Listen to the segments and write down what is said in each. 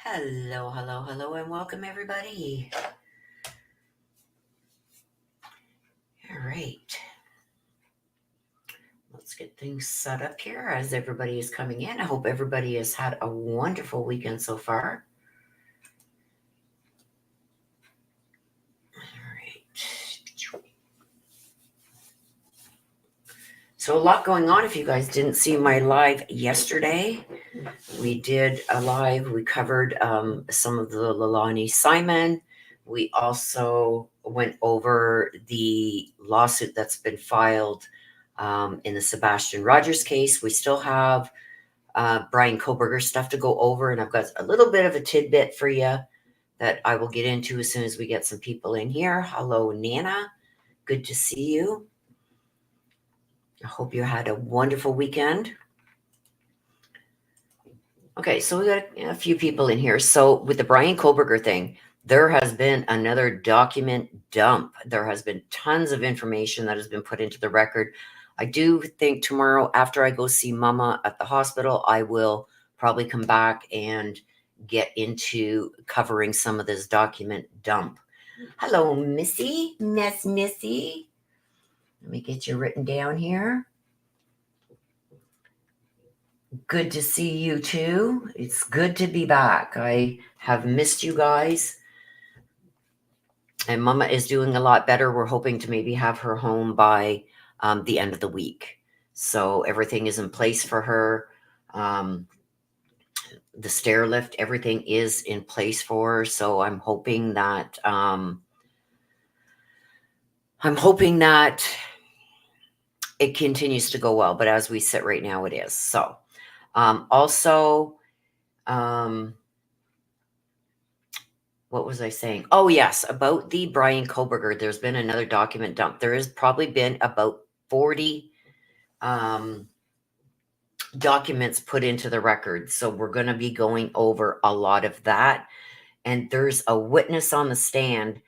Hello, hello, hello, and welcome everybody. All right, let's get things set up here as everybody is coming in. I hope everybody has had a wonderful weekend so far. All right. So, a lot going on. If you guys didn't see my live yesterday, we did a live. We covered some of the Lalani Simon. We also went over the lawsuit that's been filed in the Sebastian Rogers case. We still have Brian Koberger stuff to go over, and I've got a little bit of a tidbit for you that I will get into as soon as we get some people in here. Hello, Nana. Good to see you. I hope you had a wonderful weekend. Okay, so we got a few people in here. So with the Brian Koberger thing, there has been another document dump. There has been tons of information that has been put into the record. I do think tomorrow after I go see Mama at the hospital, I will probably come back and get into covering some of this document dump. Hello, Missy. Missy. Let me get you written down here. Good to see you too. It's good to be back. I have missed you guys. And Mama is doing a lot better. We're hoping to maybe have her home by the end of the week. So everything is in place for her. The stair lift, everything is in place for her. So I'm hoping that it continues to go well. But as we sit right now, it is. So also, what was I saying? Oh, yes, about the Brian Koberger. There's been another document dump. There has probably been about 40 documents put into the record. So we're going to be going over a lot of that. And there's a witness on the stand,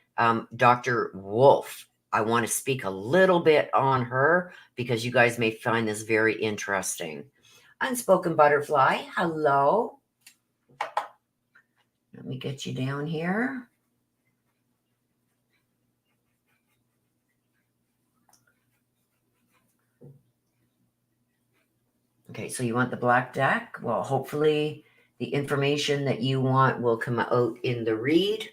Dr. Wolf. I want to speak a little bit on her because you guys may find this very interesting. Unspoken Butterfly, hello. Let me get you down here. Okay, so you want the black deck? Well, hopefully the information that you want will come out in the read.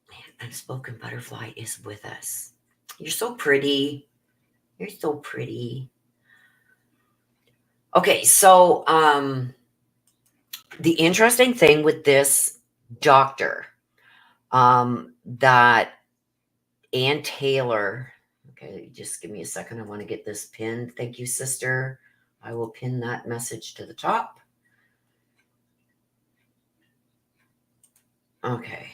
Man, Unspoken Butterfly is with us. You're so pretty. You're so pretty. Okay, so the interesting thing with this doctor, that Ann Taylor, okay, just give me a second. I want to get this pinned. Thank you, sister. I will pin that message to the top. Okay.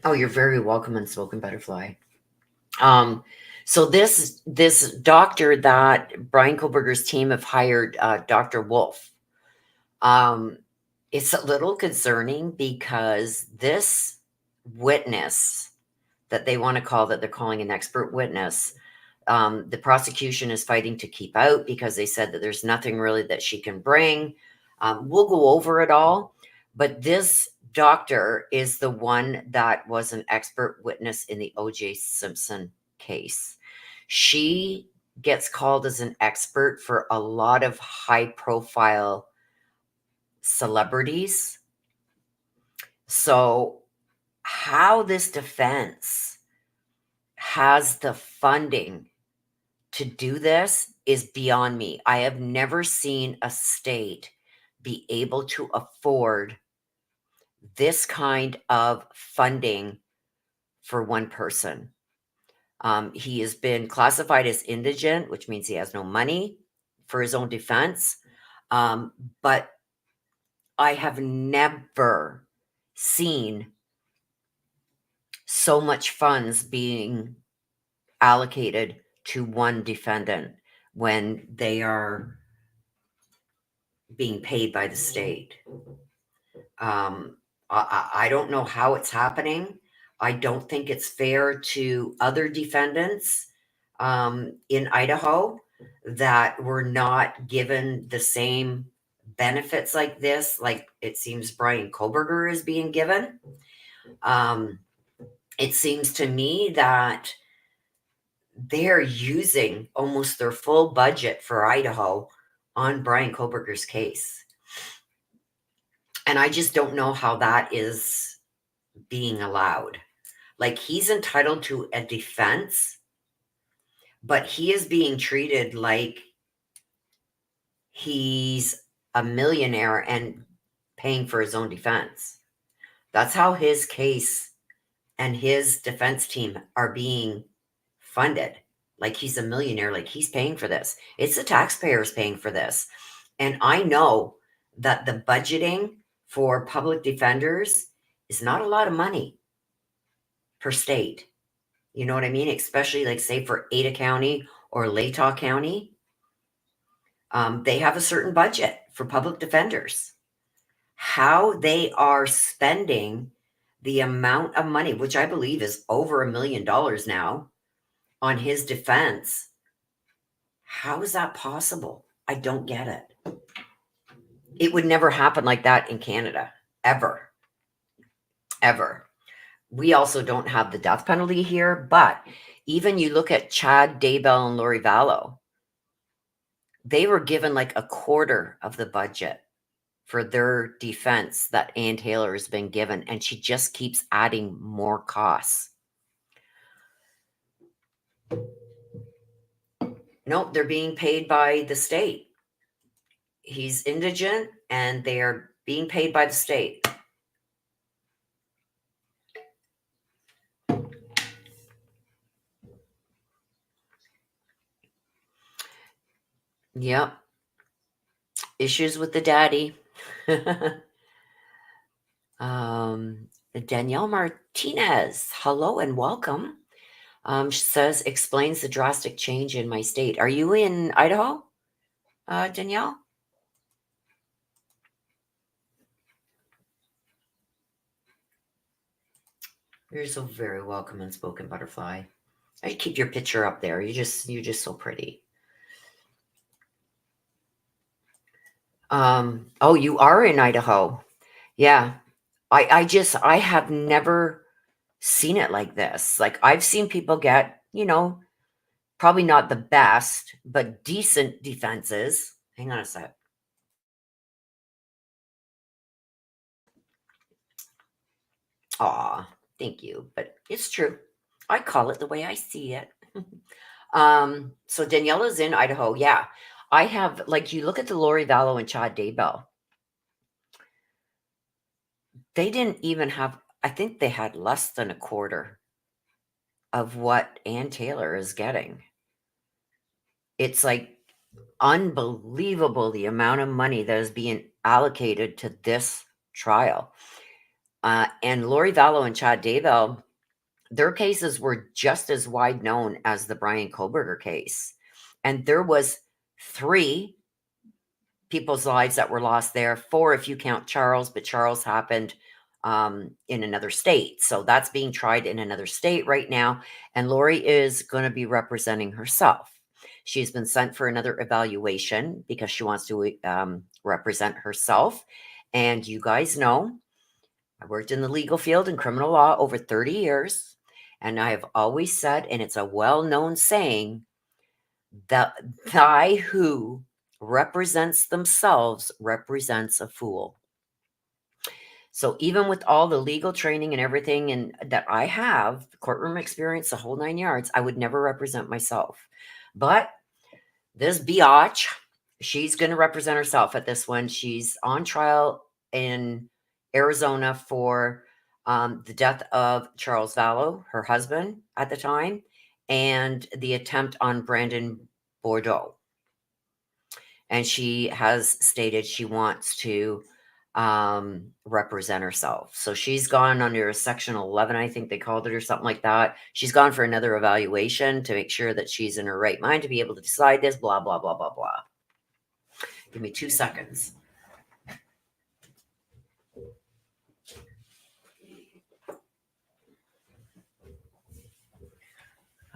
Oh, you're very welcome, Unspoken Butterfly. So this doctor that Brian Koberger's team have hired, Dr. Wolf, it's a little concerning because this witness that they want to call, that they're calling an expert witness, the prosecution is fighting to keep out because they said that there's nothing really that she can bring. We'll go over it all, but this doctor is the one that was an expert witness in the O.J. Simpson case. She gets called as an expert for a lot of high-profile celebrities. So how this defense has the funding to do this is beyond me. I have never seen a state be able to afford this kind of funding for one person. He has been classified as indigent, which means he has no money for his own defense. But I have never seen so much funds being allocated to one defendant when they are being paid by the state. I don't know how it's happening. I don't think it's fair to other defendants in Idaho. that were not given the same benefits like this, like it seems Brian Koberger is being given. It seems to me that they're using almost their full budget for Idaho on Brian Koberger's case. And I just don't know how that is being allowed. Like, he's entitled to a defense, but he is being treated like he's a millionaire and paying for his own defense. That's how his case and his defense team are being funded. Like, he's a millionaire, like he's paying for this. It's the taxpayers paying for this. And I know that the budgeting for public defenders is not a lot of money per state. You know what I mean? Especially, like, say, for Ada County or Latah County, they have a certain budget for public defenders. How they are spending the amount of money, which I believe is over $1 million now, on his defense, how is that possible? I don't get it. It would never happen like that in Canada, ever. Ever. We also don't have the death penalty here, but even you look at Chad Daybell and Lori Vallow, they were given like a quarter of the budget for their defense that Ann Taylor has been given, and she just keeps adding more costs. Nope, they're being paid by the state. He's indigent, and they are being paid by the state. Yep. Issues with the daddy. Danielle Martinez, hello and welcome. She says, explains the drastic change in my state. Are you in Idaho, Danielle? You're so very welcome, Unspoken Butterfly. I keep your picture up there. You're just so pretty. Oh, you are in Idaho. Yeah. I have never seen it like this. Like, I've seen people get, probably not the best, but decent defenses. Hang on a sec. Aw, thank you. But it's true. I call it the way I see it. So Daniela's in Idaho. Yeah. I have, like, you look at the Lori Vallow and Chad Daybell. They didn't even have, I think they had less than a quarter of what Ann Taylor is getting. It's like unbelievable the amount of money that is being allocated to this trial. And Lori Vallow and Chad Daybell, their cases were just as wide known as the Brian Koberger case. And there was 3 people's lives that were lost there, 4 if you count Charles, but Charles happened in another state. So that's being tried in another state right now. And Lori is going to be representing herself. She's been sent for another evaluation because she wants to represent herself. And you guys know, I worked in the legal field in criminal law over 30 years. And I have always said, and it's a well-known saying, that thy who represents themselves represents a fool. So even with all the legal training and everything and that I have, courtroom experience, the whole 9 yards, I would never represent myself. But this biatch, she's going to represent herself at this one. She's on trial in Arizona for the death of Charles Vallow, her husband at the time, and the attempt on Brandon Bordeaux. And she has stated she wants to represent herself. So she's gone under a Section 11, I think they called it, or something like that. She's gone for another evaluation to make sure that she's in her right mind to be able to decide this, blah, blah, blah, blah, blah. Give me 2 seconds.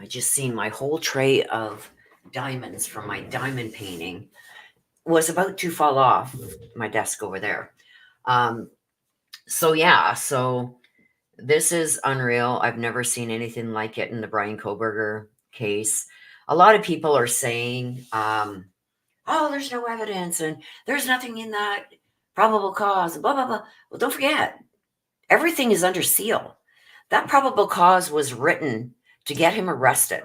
I just seen my whole tray of diamonds from my diamond painting was about to fall off my desk over there. Um, so yeah, so this is unreal. I've never seen anything like it in the Brian Koberger case. A lot of people are saying, oh, there's no evidence and there's nothing in that probable cause, blah, blah, blah. Well, don't forget, everything is under seal. That probable cause was written to get him arrested.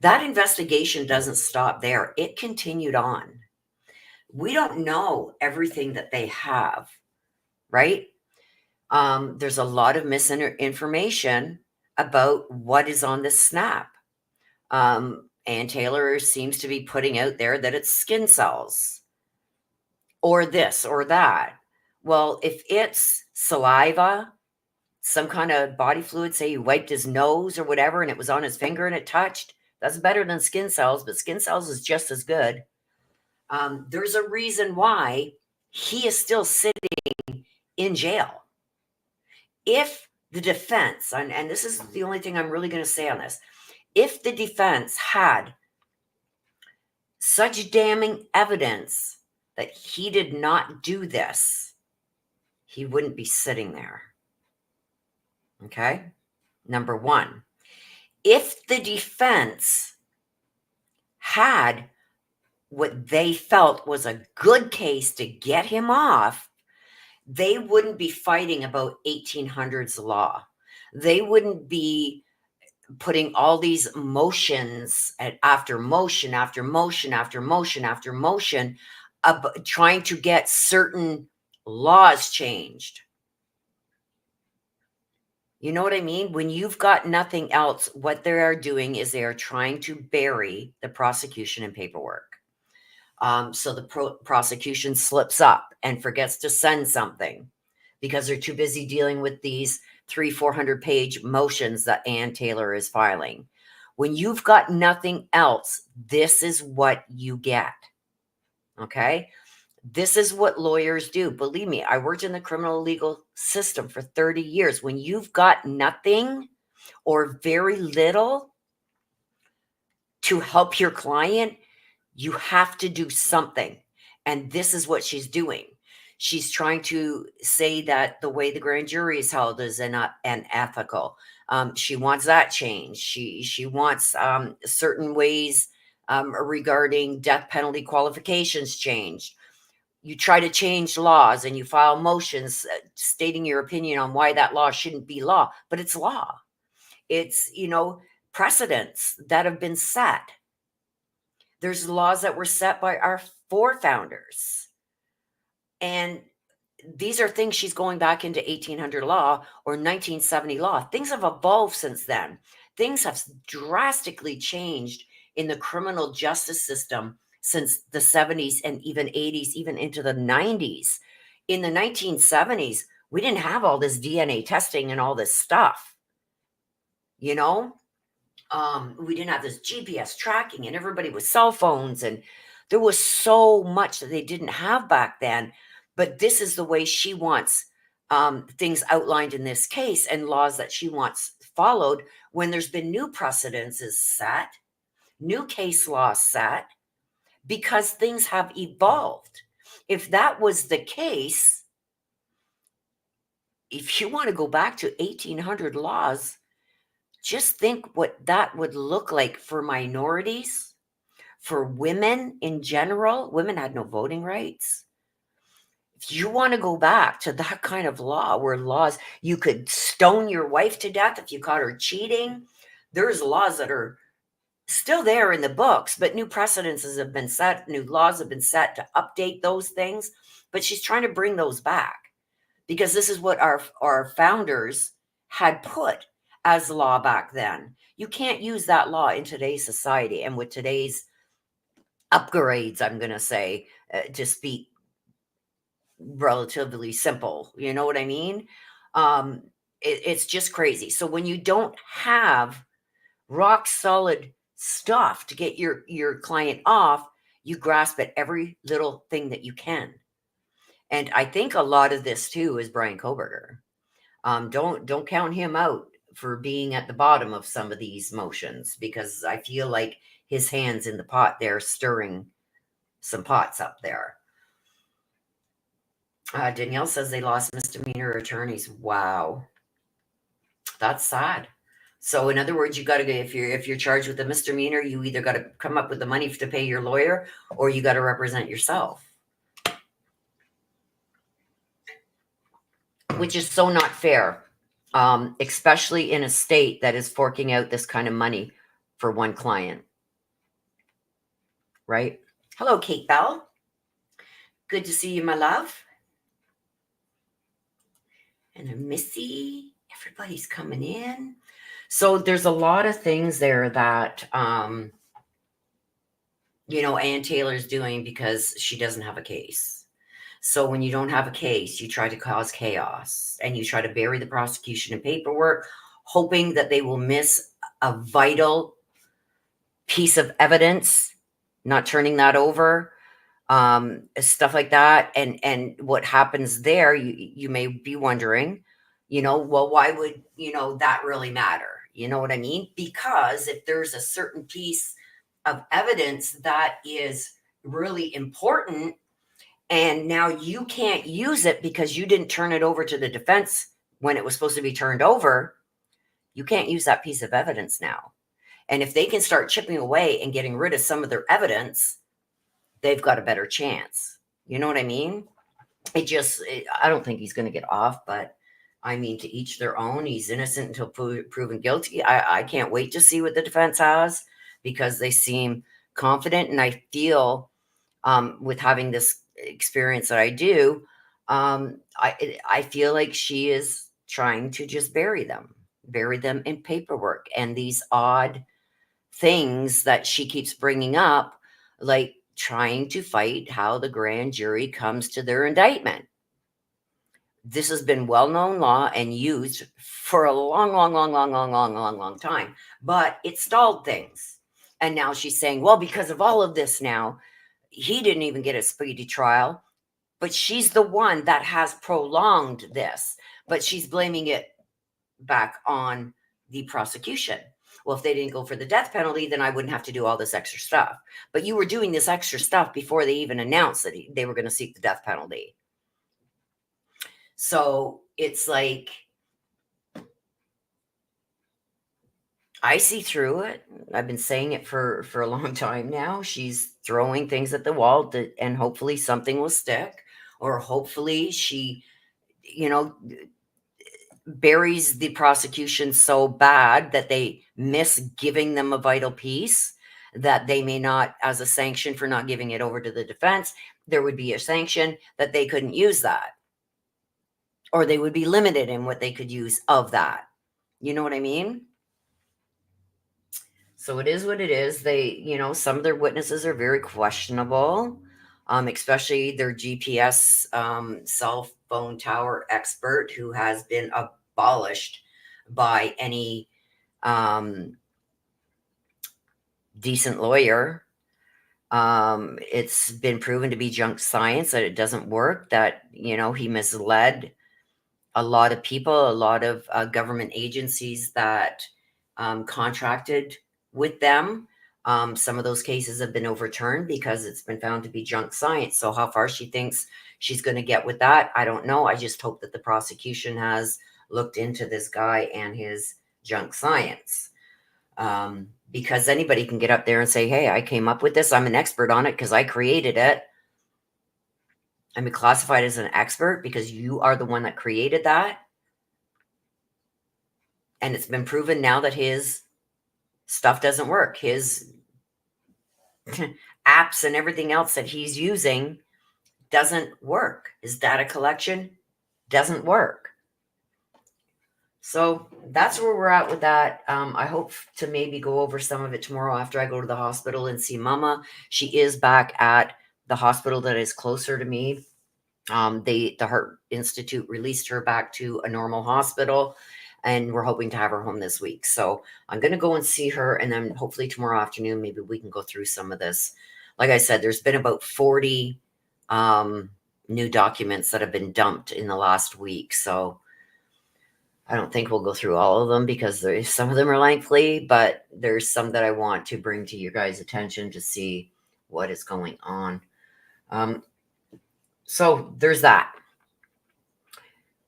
That investigation doesn't stop there, it continued on. We don't know everything that they have, right? There's a lot of misinformation about what is on this snap. Ann Taylor seems to be putting out there that it's skin cells or this or that. Well, if it's saliva, some kind of body fluid, say he wiped his nose or whatever and it was on his finger and it touched, that's better than skin cells, but skin cells is just as good. There's a reason why he is still sitting in jail. If the defense, and this is the only thing I'm really going to say on this, if the defense had such damning evidence that he did not do this, he wouldn't be sitting there. Okay? Number one, if the defense had what they felt was a good case to get him off, they wouldn't be fighting about 1800s law. They wouldn't be putting all these motions after motion after motion after motion after motion, trying to get certain laws changed. You know what I mean? When you've got nothing else, what they are doing is they are trying to bury the prosecution in paperwork. So the prosecution slips up and forgets to send something because they're too busy dealing with these 400 page motions that Ann Taylor is filing. When you've got nothing else, this is what you get. Okay? This is what lawyers do. Believe me, I worked in the criminal legal system for 30 years. When you've got nothing or very little to help your client, you have to do something. And this is what she's doing. She's trying to say that the way the grand jury is held is unethical. She wants that changed. She wants certain ways regarding death penalty qualifications changed. You try to change laws and you file motions stating your opinion on why that law shouldn't be law, but it's law. It's, precedents that have been set. There's laws that were set by our forefounders. And these are things she's going back into 1800 law or 1970 law. Things have evolved since then. Things have drastically changed in the criminal justice system since the 70s and even 80s, even into the 90s. In the 1970s, we didn't have all this DNA testing and all this stuff. We didn't have this GPS tracking and everybody with cell phones, and there was so much that they didn't have back then. But this is the way she wants things outlined in this case and laws that she wants followed when there's been new precedences set, new case law set, because things have evolved. If that was the case, if you want to go back to 1800 laws, just think what that would look like for minorities, for women in general. Women had no voting rights. If you want to go back to that kind of law where laws, you could stone your wife to death if you caught her cheating, there's laws that are still there in the books, but new precedences have been set, new laws have been set to update those things. But she's trying to bring those back because this is what our founders had put as law back then. You can't use that law in today's society and with today's upgrades, I'm going to say, to speak relatively simple. You know what I mean? It's just crazy. So when you don't have rock solid stuff to get your client off, you grasp at every little thing that you can. And I think a lot of this too is Brian Koberger. Don't count him out for being at the bottom of some of these motions, because I feel like his hands in the pot there, stirring some pots up there. Danielle says they lost misdemeanor attorneys. Wow, that's sad. So in other words, you got to get, if you're charged with a misdemeanor, you either got to come up with the money to pay your lawyer, or you got to represent yourself, which is so not fair, especially in a state that is forking out this kind of money for one client, right? Hello, Kate Bell. Good to see you, my love. And Missy, everybody's coming in. So there's a lot of things there that, Ann Taylor's doing because she doesn't have a case. So when you don't have a case, you try to cause chaos and you try to bury the prosecution in paperwork, hoping that they will miss a vital piece of evidence, not turning that over, stuff like that. And what happens there, you may be wondering, well, why would, that really matter? You know what I mean? Because if there's a certain piece of evidence that is really important, and now you can't use it because you didn't turn it over to the defense when it was supposed to be turned over, you can't use that piece of evidence now. And if they can start chipping away and getting rid of some of their evidence, they've got a better chance. You know what I mean? I don't think he's going to get off, but I mean, to each their own. He's innocent until proven guilty. I can't wait to see what the defense has, because they seem confident. And I feel, with having this experience that I do, I feel like she is trying to just bury them in paperwork and these odd things that she keeps bringing up, like trying to fight how the grand jury comes to their indictment. This has been well-known law and used for a long time, but it stalled things. And now she's saying, well, because of all of this now, he didn't even get a speedy trial, but she's the one that has prolonged this, but she's blaming it back on the prosecution. Well, if they didn't go for the death penalty, then I wouldn't have to do all this extra stuff. But you were doing this extra stuff before they even announced that they were going to seek the death penalty. So it's like, I see through it. I've been saying it for a long time now. She's throwing things at the wall and hopefully something will stick, or hopefully she, buries the prosecution so bad that they miss giving them a vital piece, that they may not, as a sanction for not giving it over to the defense, there would be a sanction that they couldn't use that, or they would be limited in what they could use of that. You know what I mean? So it is what it is. They, some of their witnesses are very questionable, especially their GPS cell phone tower expert, who has been abolished by any decent lawyer. It's been proven to be junk science, that it doesn't work, that, he misled a lot of people, a lot of government agencies that contracted with them. Some of those cases have been overturned because it's been found to be junk science. So how far she thinks she's going to get with that, I don't know. I just hope that the prosecution has looked into this guy and his junk science. Because anybody can get up there and say, hey, I came up with this. I'm an expert on it because I created it. I'm classified as an expert because you are the one that created that. And it's been proven now that his stuff doesn't work. His apps and everything else that he's using doesn't work. His data collection doesn't work. So that's where we're at with that. I hope to maybe go over some of it tomorrow after I go to the hospital and see Mama. She is back at the hospital that is closer to me. The Heart Institute released her back to a normal hospital, and we're hoping to have her home this week. So I'm going to go and see her, and then hopefully tomorrow afternoon, maybe we can go through some of this. Like I said, there's been about 40 new documents that have been dumped in the last week. So I don't think we'll go through all of them because some of them are lengthy, but there's some that I want to bring to your guys' attention to see what is going on. So there's that.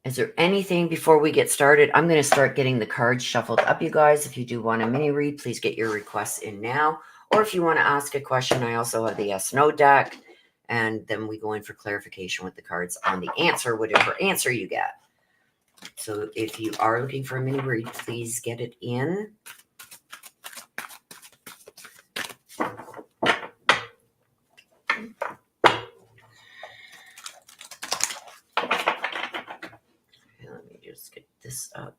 Is there anything before we get started? I'm going to start getting the cards shuffled up, you guys. If you do want a mini read, please get your requests in now. Or if you want to ask a question, I also have the yes, no deck. And then we go in for clarification with the cards on the answer, whatever answer you get. So if you are looking for a mini read, please get it in. Let me just get this up.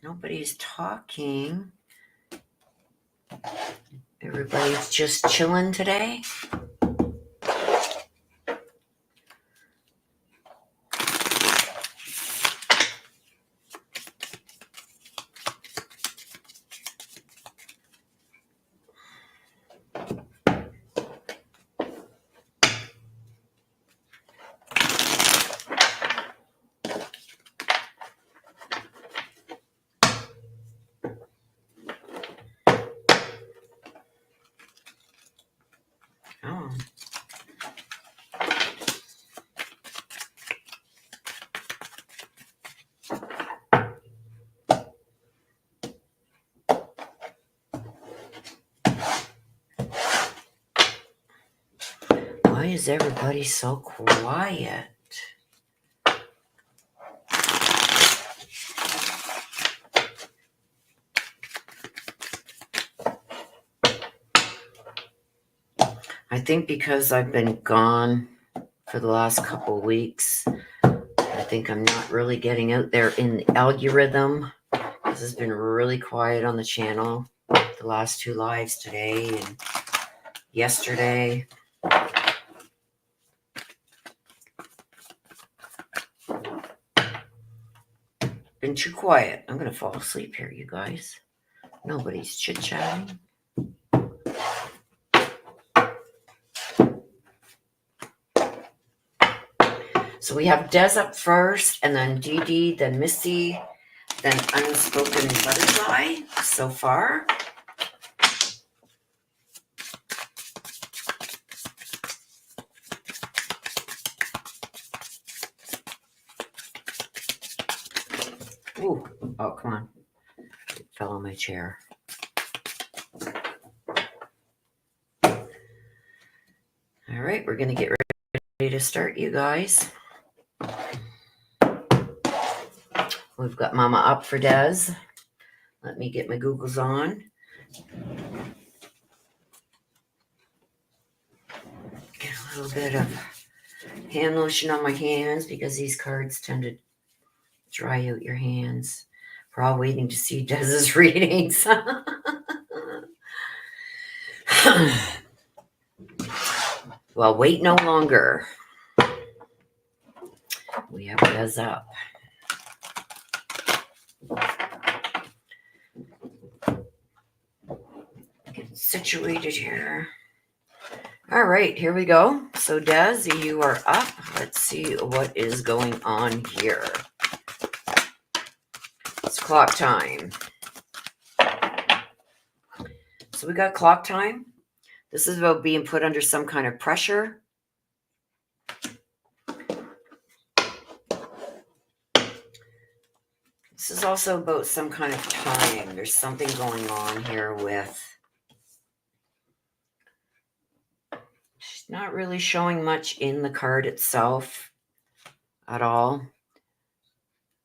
Nobody's talking. Everybody's just chilling today. Oh. Why is everybody so quiet? I think because I've been gone for the last couple of weeks, I think I'm not really getting out there in the algorithm. This has been really quiet on the channel. The last two lives today and yesterday. Been too quiet. I'm going to fall asleep here, you guys. Nobody's chit-chatting. So we have Des up first, and then Dee Dee, then Missy, then Unspoken Butterfly so far. Ooh, oh, come on. It fell on my chair. All right, we're going to get ready to start, you guys. We've got Mama up for Des. Let me get my Googles on. Get a little bit of hand lotion on my hands because these cards tend to dry out your hands. We're all waiting to see Des's readings. Well, wait no longer. We have Des up. Get situated here. All right, here we go. So Des, you are up. Let's see what is going on here. It's clock time. So we got clock time. This is about being put under some kind of pressure. This is also about some kind of time. There's something going on here with... She's not really showing much in the card itself at all,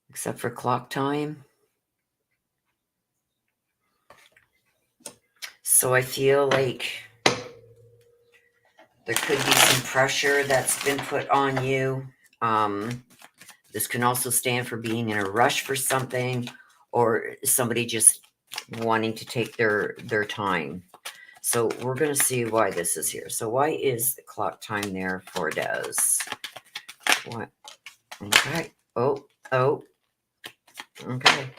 except for clock time. So I feel like there could be some pressure that's been put on you. This can also stand for being in a rush for something, or somebody just wanting to take their time. So we're going to see why this is here. So why is the clock time there for Des? What? Okay. Oh. Okay.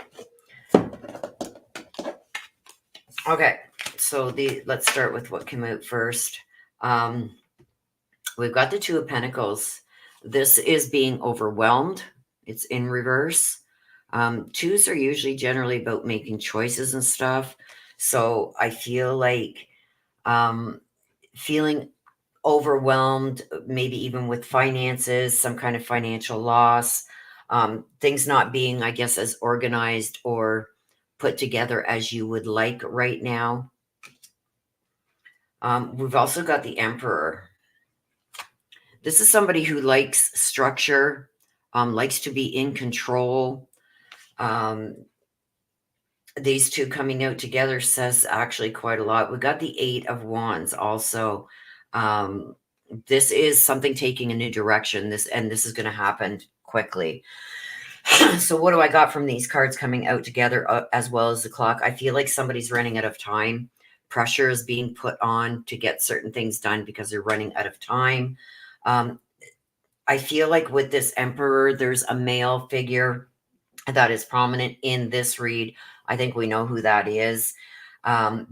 Okay. So let's start with what came out first. We've got the Two of Pentacles. This is being overwhelmed. It's in reverse. Twos are usually generally about making choices and stuff. So I feel like feeling overwhelmed, maybe even with finances, some kind of financial loss, things not being, I guess, as organized or put together as you would like right now. We've also got the Emperor. This is somebody who likes structure, likes to be in control. These two coming out together says actually quite a lot. We got the Eight of Wands also. This is something taking a new direction. This is going to happen quickly. So what do I got from these cards coming out together as well as the clock? I feel like somebody's running out of time. Pressure is being put on to get certain things done because they're running out of time. I feel like with this Emperor, there's a male figure that is prominent in this read. I think we know who that is,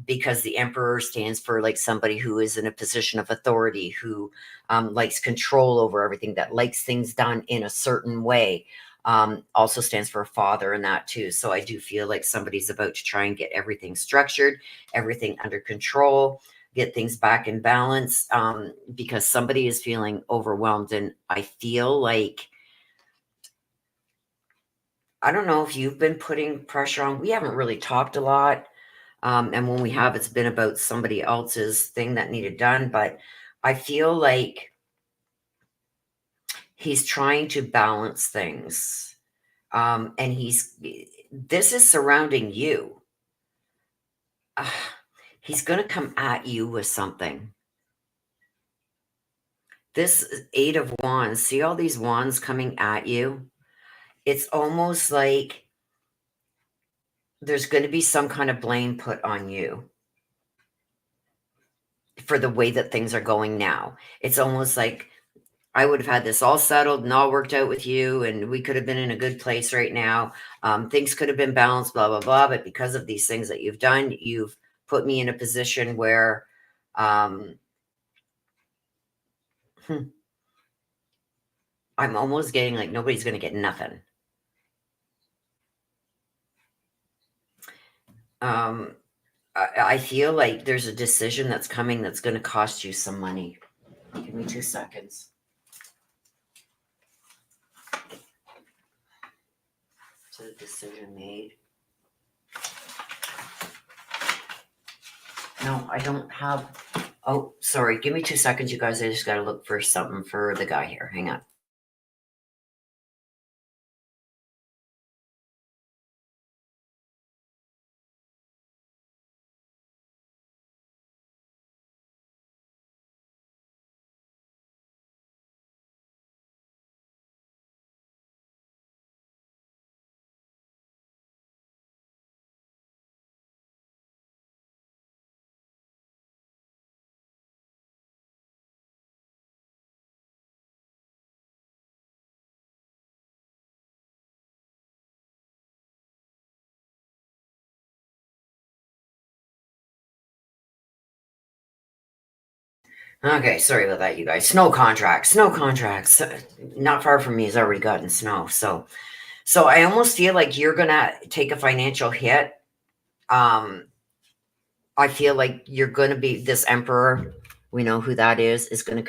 because the Emperor stands for like somebody who is in a position of authority, who likes control over everything, that likes things done in a certain way. Also stands for a father in that too. So I do feel like somebody's about to try and get everything structured, everything under control, get things back in balance, because somebody is feeling overwhelmed. And I feel like, I don't know if you've been putting pressure on. We haven't really talked a lot. And when we have, it's been about somebody else's thing that needed done. But I feel like he's trying to balance things. And this is surrounding you. He's going to come at you with something. This Eight of Wands, see all these wands coming at you? It's almost like there's going to be some kind of blame put on you for the way that things are going now. It's almost like I would have had this all settled and all worked out with you, and we could have been in a good place right now. Things could have been balanced, blah, blah, blah. But because of these things that you've done, you've put me in a position where I'm almost getting like nobody's going to get nothing. I feel like there's a decision that's coming that's going to cost you some money. Give me 2 seconds. So the decision made. No, I don't have. Oh, sorry. Give me 2 seconds, you guys. I just got to look for something for the guy here. Hang on. Okay, sorry about that, you guys. Snow contracts. Not far from me has already gotten snow. So I almost feel like you're gonna take a financial hit. I feel like you're gonna be this Emperor. We know who that is gonna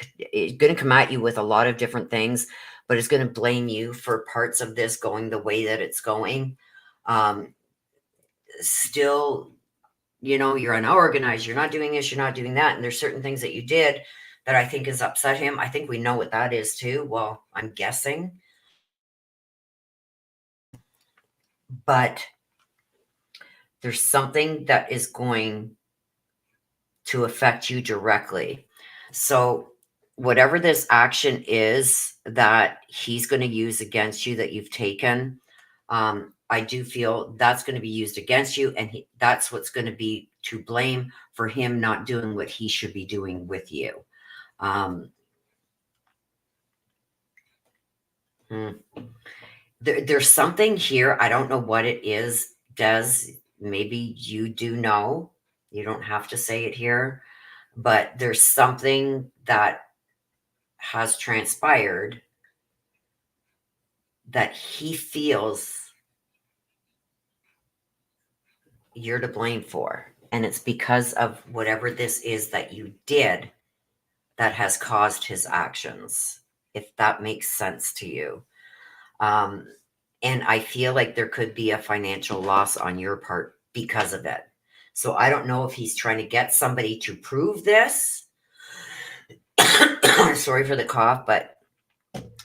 come at you with a lot of different things, but it's gonna blame you for parts of this going the way that it's going. Still, you're unorganized, you're not doing this, you're not doing that. And there's certain things that you did that I think has upset him. I think we know what that is too. Well, I'm guessing. But there's something that is going to affect you directly. So whatever this action is that he's going to use against you that you've taken, I do feel that's going to be used against you, and that's what's going to be to blame for him not doing what he should be doing with you. Hmm. There's something here. I don't know what it is. Des, maybe you do know. You don't have to say it here, but there's something that has transpired that he feels you're to blame for. And it's because of whatever this is that you did that has caused his actions, if that makes sense to you. Um, and I feel like there could be a financial loss on your part because of it. So I don't know if he's trying to get somebody to prove this. Sorry for the cough, but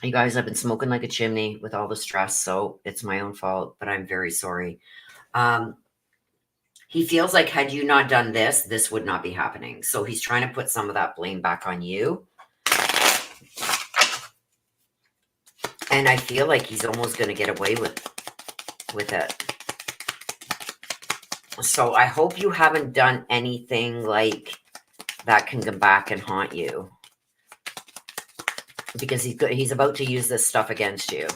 you guys, I've been smoking like a chimney with all the stress, so it's my own fault, but I'm very sorry. Um, he feels like had you not done this, this would not be happening. So he's trying to put some of that blame back on you. And I feel like he's almost going to get away with it. So I hope you haven't done anything like that can come back and haunt you, because he's about to use this stuff against you,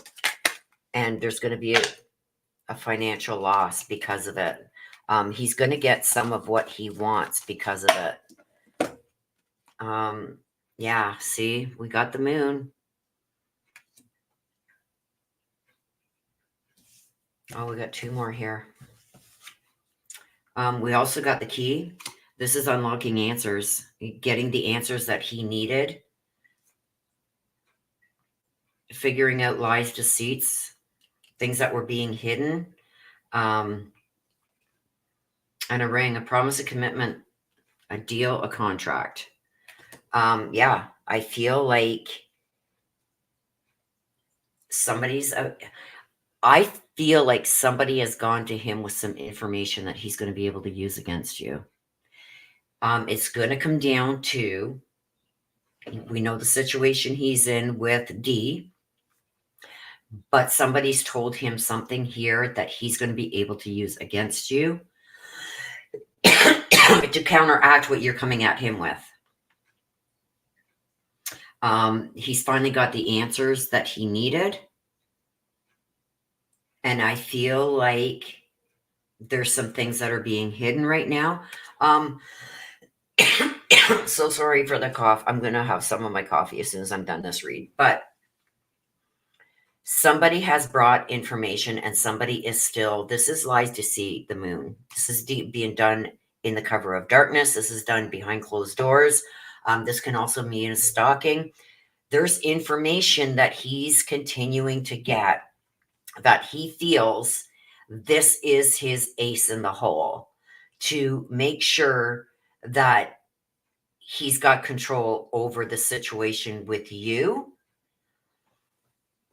and there's going to be a financial loss because of it. He's going to get some of what he wants because of it. Yeah, see, we got the moon. Oh, we got two more here. We also got the key. This is unlocking answers, getting the answers that he needed, figuring out lies, deceits, things that were being hidden, and a ring, a promise, a commitment, a deal, a contract. Yeah, I feel like I feel like somebody has gone to him with some information that he's going to be able to use against you. It's going to come down to, we know the situation he's in with D, but somebody's told him something here that he's going to be able to use against you to counteract what you're coming at him with. He's finally got the answers that he needed. And I feel like there's some things that are being hidden right now. So sorry for the cough. I'm going to have some of my coffee as soon as I'm done this read. But somebody has brought information, and somebody is still, this is lies, deceit, the moon. This is being done in the cover of darkness. This is done behind closed doors. This can also mean a stalking. There's information that he's continuing to get that he feels this is his ace in the hole to make sure that he's got control over the situation with you.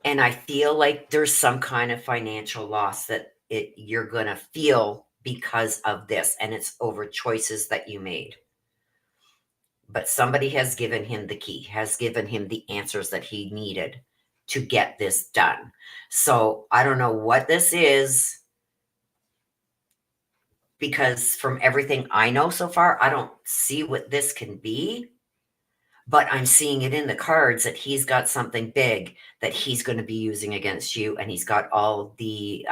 And I feel like there's some kind of financial loss that you're going to feel because of this, and it's over choices that you made. But somebody has given him the key, has given him the answers that he needed to get this done. So I don't know what this is, because from everything I know so far, I don't see what this can be. But I'm seeing it in the cards that he's got something big that he's going to be using against you, and he's got all the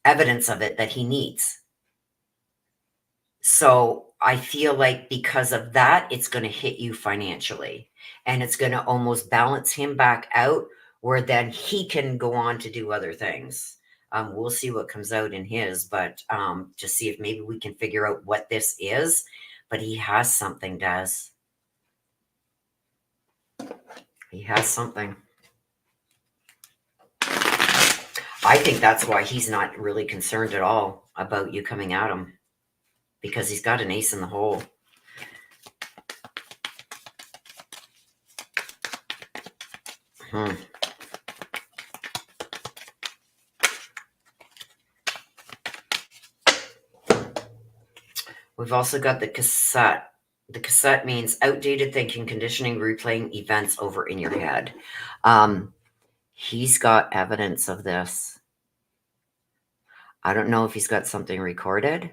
evidence of it that he needs. So I feel like because of that, it's going to hit you financially, and it's going to almost balance him back out, where then he can go on to do other things. We'll see what comes out in his, but to see if maybe we can figure out what this is. But he has something, Des. He has something. I think that's why he's not really concerned at all about you coming at him, because he's got an ace in the hole. We've also got the cassette. The cassette means outdated thinking, conditioning, replaying events over in your head. He's got evidence of this. I don't know if he's got something recorded.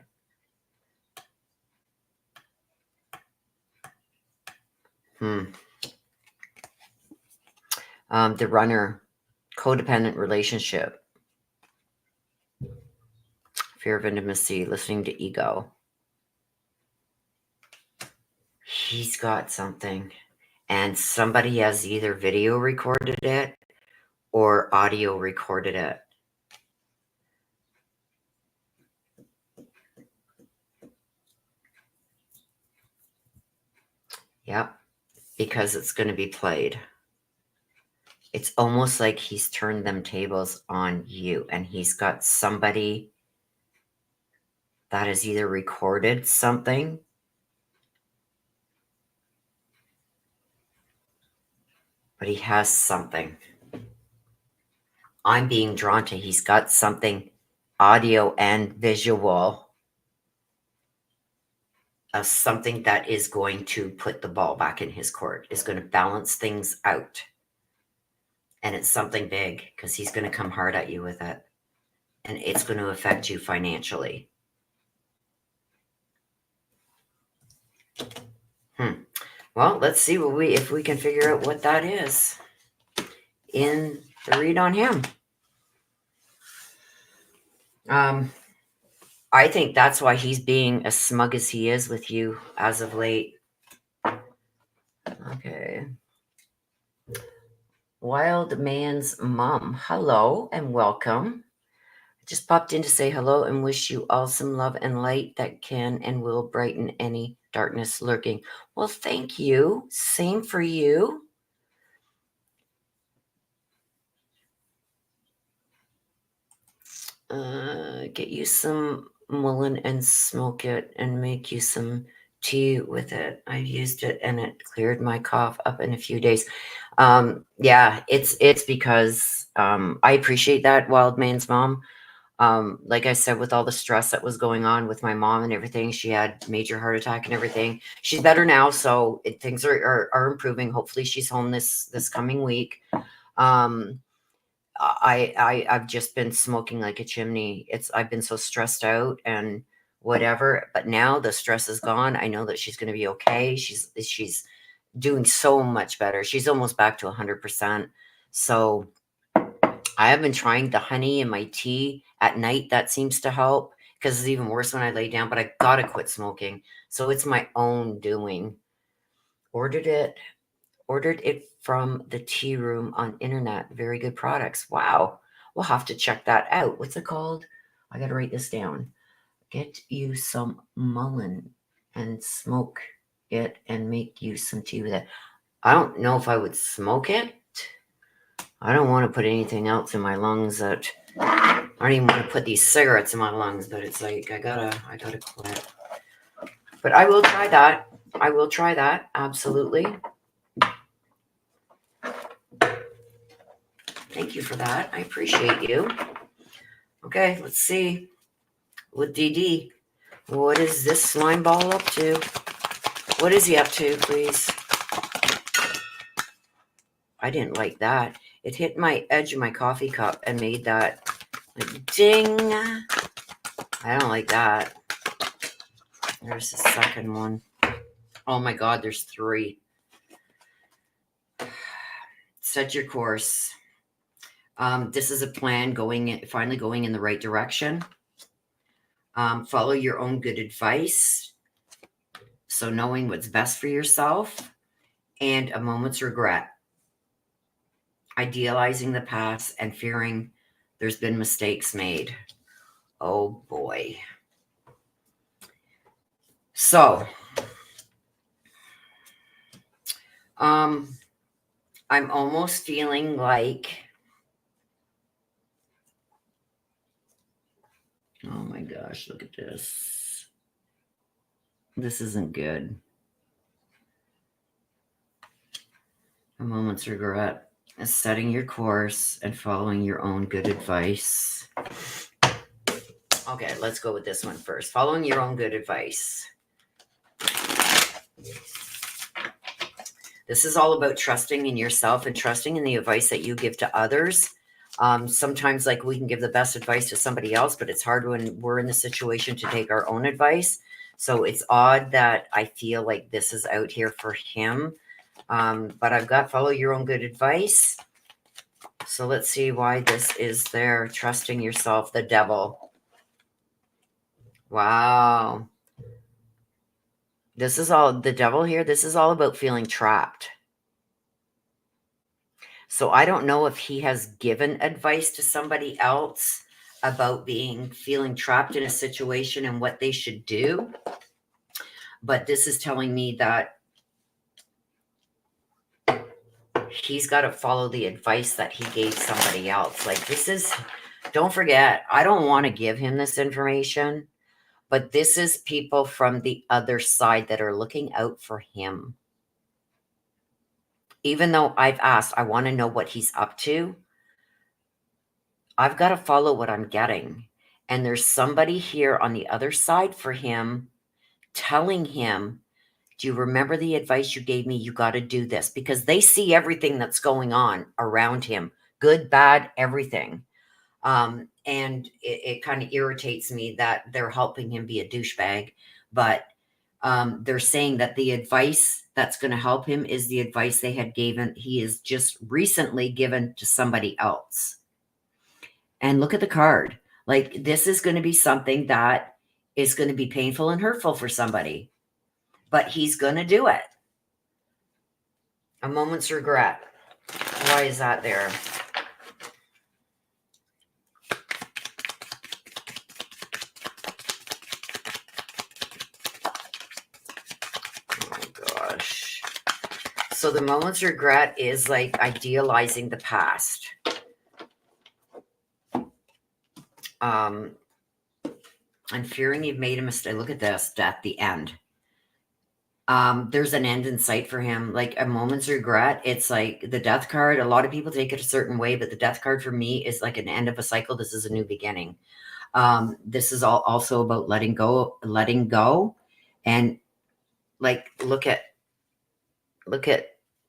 The runner, codependent relationship, fear of intimacy, listening to ego. He's got something, and somebody has either video recorded it or audio recorded it. Yep, because it's going to be played. It's almost like he's turned them tables on you, and he's got somebody that has either recorded something but he has something. I'm being drawn to he's got something audio and visual of something that is going to put the ball back in his court, is going to balance things out. And it's something big because he's going to come hard at you with it. And it's going to affect you financially. Well, let's see if we can figure out what that is in the read on him. I think that's why he's being as smug as he is with you as of late. Okay. Wild Man's Mom. Hello and welcome. I just popped in to say hello and wish you all some love and light that can and will brighten any darkness lurking. Well, thank you. Same for you. Get you some mullein and smoke it and make you some tea with it. I've used it and it cleared my cough up in a few days. Yeah, it's because I appreciate that, Wild Man's Mom. Like I said, with all the stress that was going on with my mom and everything, she had major heart attack and everything. She's better now, so things are improving. Hopefully, she's home this coming week. I've just been smoking like a chimney. I've been so stressed out and whatever, but now the stress is gone. I know that she's going to be okay. She's doing so much better. She's almost back to 100%. So I have been trying the honey in my tea at night. That seems to help because it's even worse when I lay down, but I got to quit smoking. So it's my own doing. Ordered it from the tea room on internet. Very good products. Wow. We'll have to check that out. What's it called? I got to write this down. Get you some mullein and smoke it and make you some tea with it. I don't know if I would smoke it. I don't want to put anything else in my lungs that I don't even want to put these cigarettes in my lungs, but it's like I gotta quit. But I will try that. I will try that. Absolutely. Thank you for that. I appreciate you. Okay, let's see. With DD, what is this slime ball up to? What is he up to, please? I didn't like that. It hit my edge of my coffee cup and made that like, ding. I don't like that. There's the second one. Oh my God, there's 3. Set your course. This is a plan finally going in the right direction. Follow your own good advice. So knowing what's best for yourself and a moment's regret. Idealizing the past and fearing there's been mistakes made. Oh boy. So, I'm almost feeling like, oh my gosh, look at this. This isn't good. A moment's regret is setting your course and following your own good advice. Okay, let's go with this one first. Following your own good advice. This is all about trusting in yourself and trusting in the advice that you give to others. Sometimes like we can give the best advice to somebody else, but it's hard when we're in the situation to take our own advice. So it's odd that I feel like this is out here for him. But I've got follow your own good advice. So let's see why this is there. Trusting yourself, the devil. Wow. This is all, the devil here, this is all about feeling trapped. So I don't know if he has given advice to somebody else about feeling trapped in a situation and what they should do. But this is telling me that he's got to follow the advice that he gave somebody else. Like, this is, don't forget, I don't want to give him this information, but this is people from the other side that are looking out for him. Even though I've asked, I want to know what he's up to. I've got to follow what I'm getting. And there's somebody here on the other side for him telling him, do you remember the advice you gave me? You got to do this, because they see everything that's going on around him, good, bad, everything. And it kind of irritates me that they're helping him be a douchebag, but they're saying that the advice that's going to help him is the advice they had given. He is just recently given to somebody else. And look at the card. Like, this is going to be something that is going to be painful and hurtful for somebody, but he's going to do it. A moment's regret. Why is that there? Oh gosh. So the moment's regret is like idealizing the past. And fearing you've made a mistake. Look at this, at the end. There's an end in sight for him, like a moment's regret. It's like the death card. A lot of people take it a certain way, but the death card for me is like an end of a cycle. This is a new beginning. This is also about letting go. And like, look at,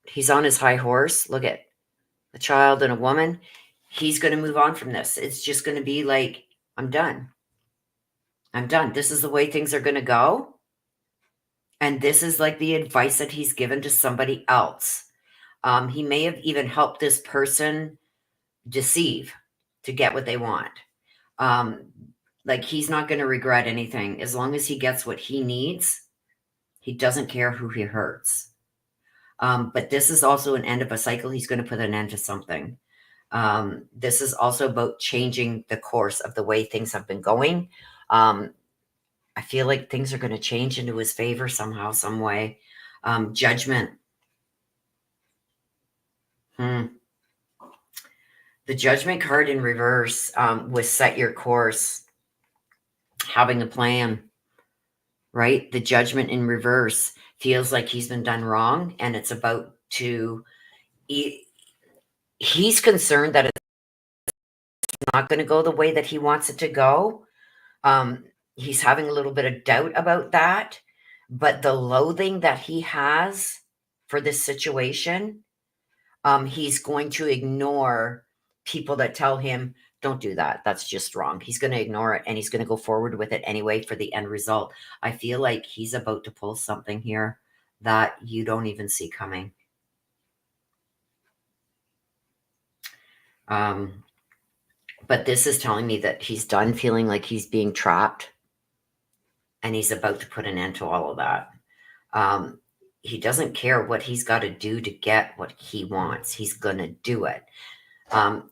he's on his high horse. Look at a child and a woman. He's going to move on from this. It's just going to be like, I'm done. I'm done. This is the way things are going to go. And this is like the advice that he's given to somebody else. He may have even helped this person deceive to get what they want. Like, he's not going to regret anything. As long as he gets what he needs, he doesn't care who he hurts. But this is also an end of a cycle. He's going to put an end to something. This is also about changing the course of the way things have been going. I feel like things are going to change into his favor somehow, some way. Judgment. The Judgment card in reverse was set your course, having a plan, right? The Judgment in reverse feels like he's been done wrong, and it's about to, he's concerned that it's not going to go the way that he wants it to go. He's having a little bit of doubt about that, but the loathing that he has for this situation, he's going to ignore people that tell him, don't do that. That's just wrong. He's going to ignore it, and he's going to go forward with it anyway for the end result. I feel like he's about to pull something here that you don't even see coming. But this is telling me that he's done feeling like he's being trapped, and he's about to put an end to all of that. He doesn't care what he's got to do to get what he wants. He's going to do it.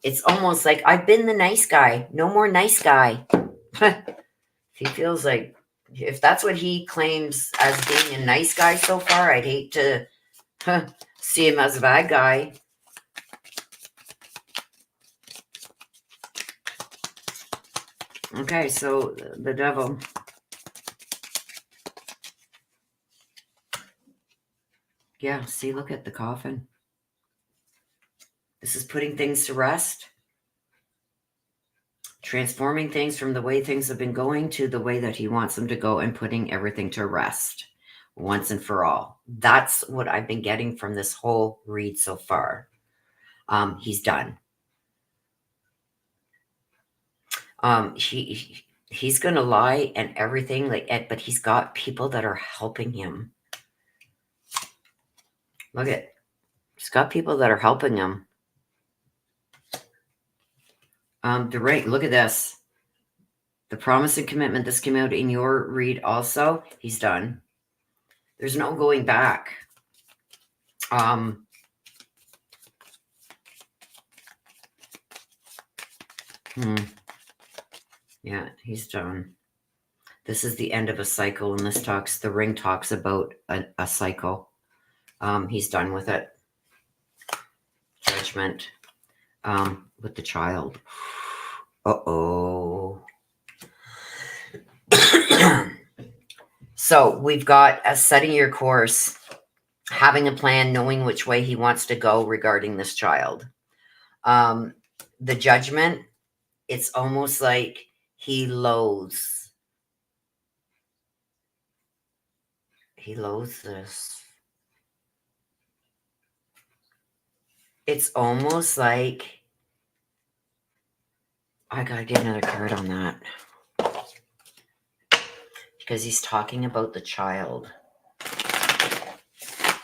It's almost like, I've been the nice guy. No more nice guy. He feels like, if that's what he claims as being a nice guy so far, I'd hate to see him as a bad guy. Okay, so the devil. Yeah, see, look at the coffin. This is putting things to rest. Transforming things from the way things have been going to the way that he wants them to go, and putting everything to rest once and for all. That's what I've been getting from this whole read so far. He's done. He's going to lie and everything, but he's got people that are helping him. Look at, he's got people that are helping him. The ring, look at this. The promise and commitment. This came out in your read also. He's done. There's no going back. Yeah, he's done. This is the end of a cycle, and the ring talks about a cycle. He's done with it. Judgment. With the child. Uh-oh. So we've got a setting your course, having a plan, knowing which way he wants to go regarding this child. The judgment, it's almost like he loathes. He loathes this. It's almost like, I gotta get another card on that. Because he's talking about the child.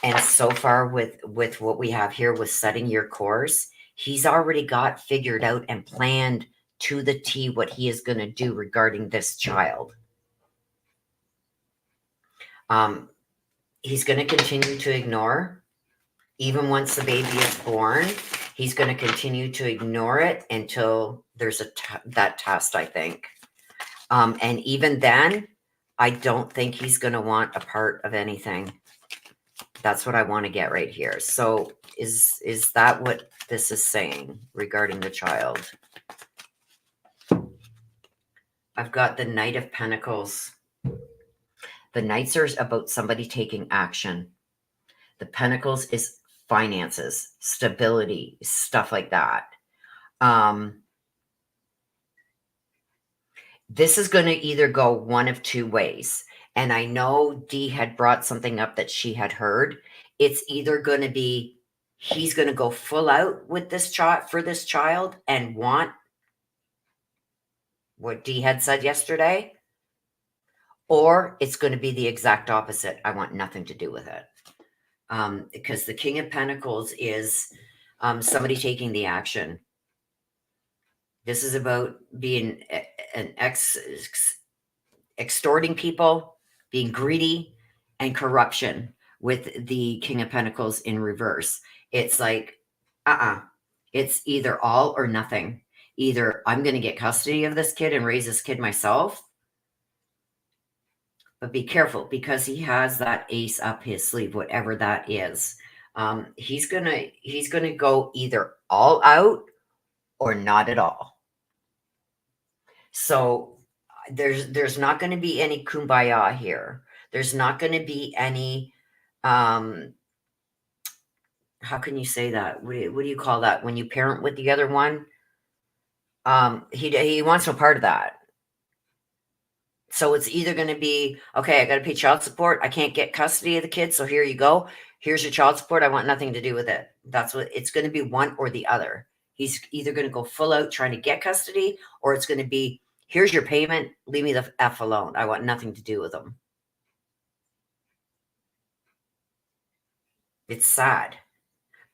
And so far with what we have here with setting your course, he's already got figured out and planned to the T what he is going to do regarding this child. He's going to continue to ignore. Even once the baby is born, he's going to continue to ignore it until there's that test, I think. And even then, I don't think he's going to want a part of anything. That's what I want to get right here. So is that what this is saying regarding the child? I've got the Knight of Pentacles. The Knights are about somebody taking action. The Pentacles is finances, stability, stuff like that. This is going to either go one of two ways. And I know Dee had brought something up that she had heard. It's either going to be he's going to go full out with this child for this child and want what Dee had said yesterday, or it's going to be the exact opposite. I want nothing to do with it. Because the King of Pentacles is somebody taking the action. This is about being an extorting people, being greedy, and corruption with the King of Pentacles in reverse. It's like, it's either all or nothing. Either I'm going to get custody of this kid and raise this kid myself, but be careful because he has that ace up his sleeve, whatever that is. He's gonna go either all out or not at all. So there's not going to be any kumbaya here. There's not going to be any, how can you say that? What do you call that? When you parent with the other one? He wants no part of that. So it's either going to be, okay, I got to pay child support. I can't get custody of the kid. So here you go. Here's your child support. I want nothing to do with it. That's what it's going to be, one or the other. He's either going to go full out trying to get custody, or it's going to be, here's your payment. Leave me the F alone. I want nothing to do with them. It's sad.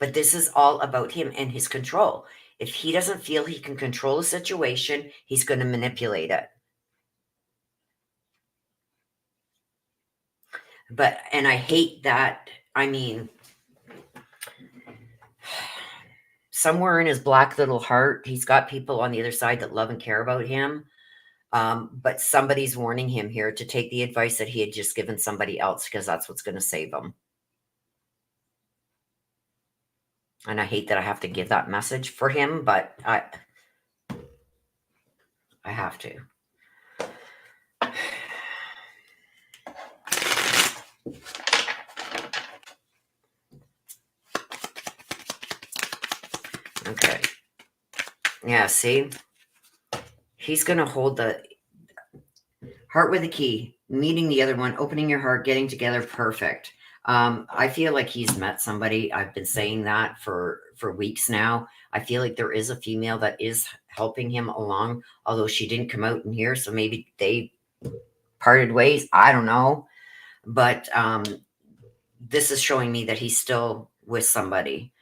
But this is all about him and his control. If he doesn't feel he can control a situation, he's going to manipulate it. And I hate that. I mean, somewhere in his black little heart, he's got people on the other side that love and care about him. But somebody's warning him here to take the advice that he had just given somebody else, because that's what's going to save him. And I hate that I have to give that message for him, but I have to. Okay. Yeah, see? He's going to hold the heart with a key, meeting the other one, opening your heart, getting together, perfect. I feel like he's met somebody. I've been saying that for weeks now. I feel like there is a female that is helping him along, although she didn't come out in here, so maybe they parted ways. I don't know. But this is showing me that he's still with somebody.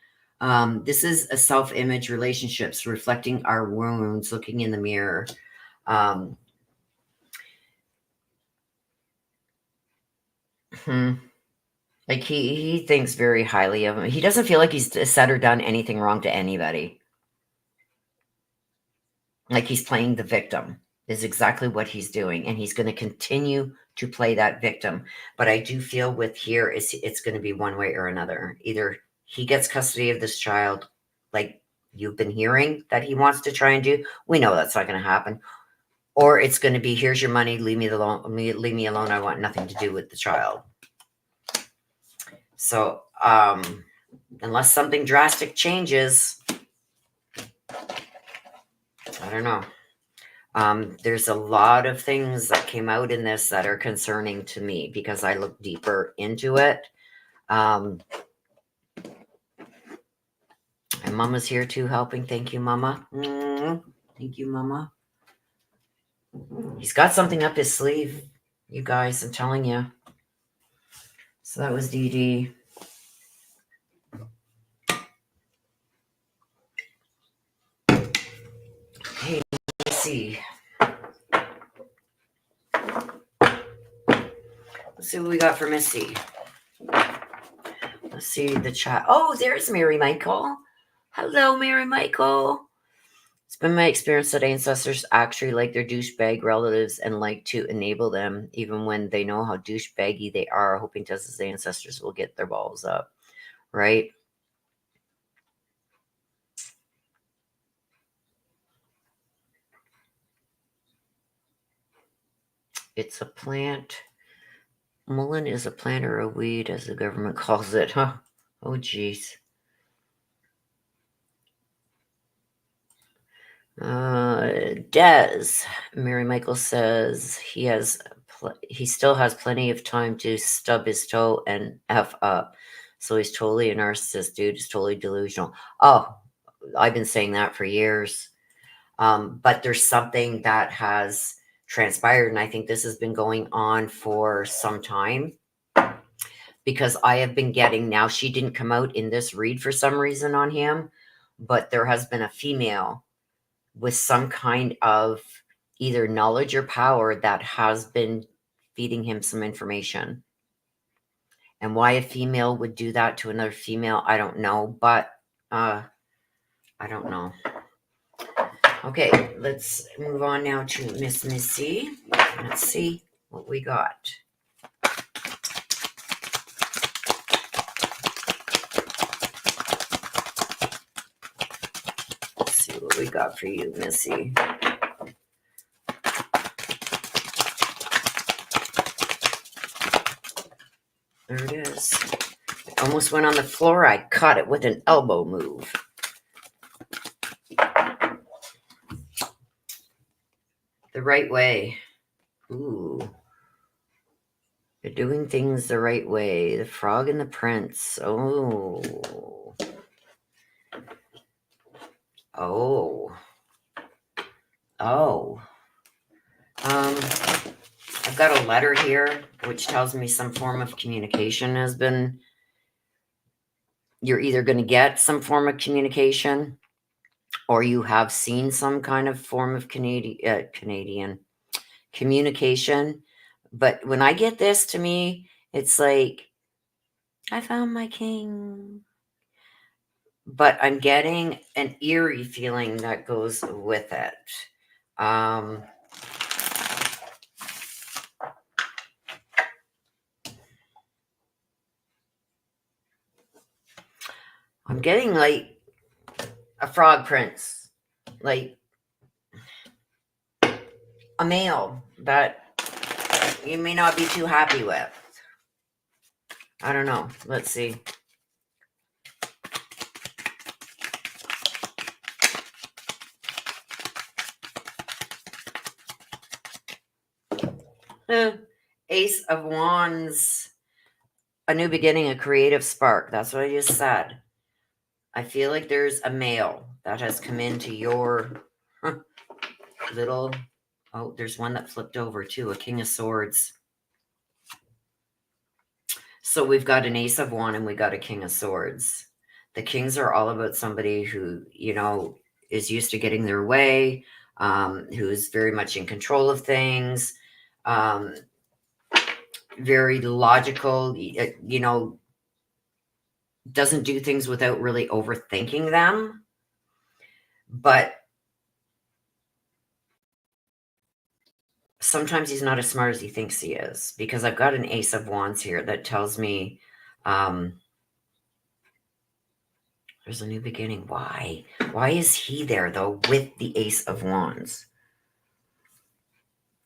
This is a self-image relationships, reflecting our wounds, looking in the mirror. Like he thinks very highly of him. He doesn't feel like he's said or done anything wrong to anybody. Like he's playing the victim is exactly what he's doing, and he's going to continue to play that victim. But I do feel with here it's going to be one way or another. Either he gets custody of this child, like you've been hearing that he wants to try and do. We know that's not going to happen. Or it's going to be, here's your money, leave me alone. Leave me alone. I want nothing to do with the child. So, unless something drastic changes, I don't know. There's a lot of things that came out in this that are concerning to me because I looked deeper into it. And Mama's here too, helping. Thank you, Mama. Thank you, Mama. He's got something up his sleeve, you guys. I'm telling you. So that was Dee Dee. Hey, let's see. Let's see what we got for Missy. Let's see the chat. Oh, there's Mary Michael. Hello, Mary Michael. It's been my experience that ancestors actually like their douchebag relatives and like to enable them, even when they know how douchebaggy they are, hoping Tessa's ancestors will get their balls up, right? It's a plant. Mullein is a plant or a weed, as the government calls it, huh? Oh, geez. Des, Mary Michael says he still has plenty of time to stub his toe and F up. So he's totally a narcissist, dude. He's totally delusional. Oh, I've been saying that for years. But there's something that has transpired, and I think this has been going on for some time because I have been getting, now she didn't come out in this read for some reason on him, but there has been a female with some kind of either knowledge or power that has been feeding him some information. And why a female would do that to another female, I don't know, but I don't know. Okay, let's move on now to Miss Missy. Let's see what we got. Let's see what we got for you, Missy. There it is. It almost went on the floor. I caught it with an elbow move. The right way. Ooh. They're doing things the right way. The Frog and the Prince. Oh. Oh. Oh. I've got a letter here which tells me some form of communication has been. You're either going to get some form of communication or you have seen some kind of form of Canadian communication. But when I get this, to me, it's like, I found my king. But I'm getting an eerie feeling that goes with it. I'm getting like a frog prince, like a male that you may not be too happy with. I don't know. Let's see. Ace of Wands, a new beginning, a creative spark. That's what I just said. I feel like there's a male that has come into your little... Oh, there's one that flipped over too, a King of Swords. So we've got an Ace of Wands and we got a King of Swords. The kings are all about somebody who, is used to getting their way, who's very much in control of things, um, very logical, doesn't do things without really overthinking them. But sometimes he's not as smart as he thinks he is, because I've got an Ace of Wands here that tells me there's a new beginning. Why? Why is he there, though, with the Ace of Wands?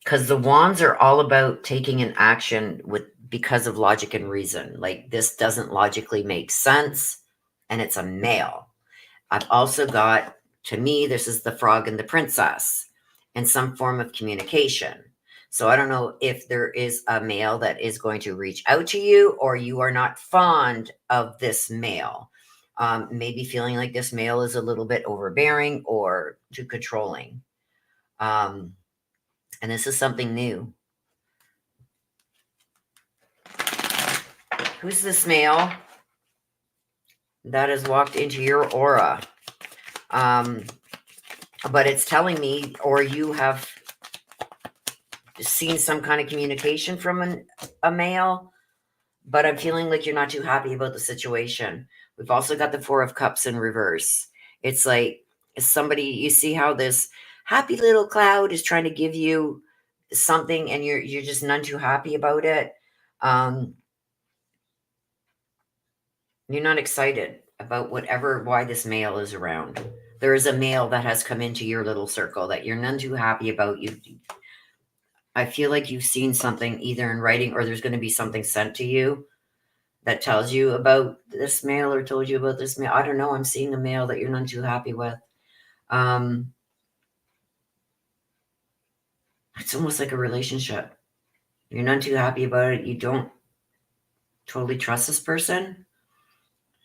Because the wands are all about taking an action because of logic and reason. Like, this doesn't logically make sense, and it's a male. I've also got, to me, this is the frog and the princess in some form of communication. So I don't know if there is a male that is going to reach out to you, or you are not fond of this male. Maybe feeling like this male is a little bit overbearing or too controlling. And this is something new. Who's this male that has walked into your aura? But it's telling me, or you have seen some kind of communication from a male, but I'm feeling like you're not too happy about the situation. We've also got the Four of Cups in reverse. It's like somebody, you see how this happy little cloud is trying to give you something, and you're just none too happy about it. You're not excited about why this male is around. There is a male that has come into your little circle that you're none too happy about. I feel like you've seen something either in writing, or there's going to be something sent to you that tells you about this male, or told you about this male. I don't know. I'm seeing a male that you're none too happy with. It's almost like a relationship. You're none too happy about it. You don't totally trust this person.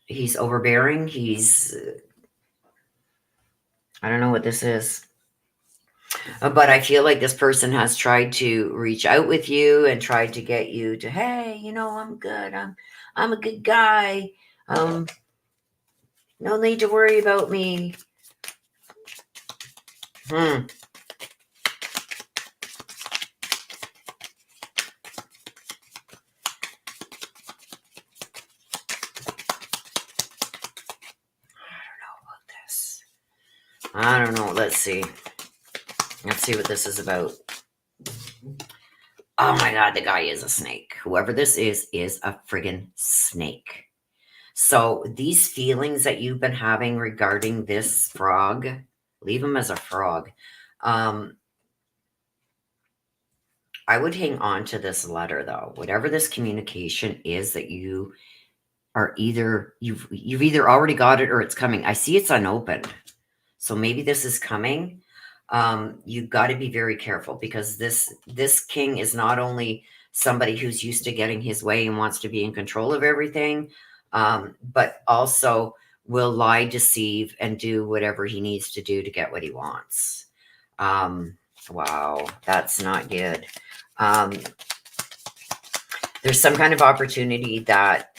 He's overbearing. I don't know what this is. But I feel like this person has tried to reach out with you and tried to get you to, hey, I'm good. I'm a good guy. No need to worry about me. I don't know. Let's see. Let's see what this is about. Oh my God, the guy is a snake. Whoever this is a friggin' snake. So these feelings that you've been having regarding this frog, leave him as a frog. I would hang on to this letter, though. Whatever this communication is that you are you've either already got it or it's coming. I see it's unopened. So maybe this is coming. You've got to be very careful, because this king is not only somebody who's used to getting his way and wants to be in control of everything, but also will lie, deceive, and do whatever he needs to do to get what he wants. Wow, that's not good. There's some kind of opportunity that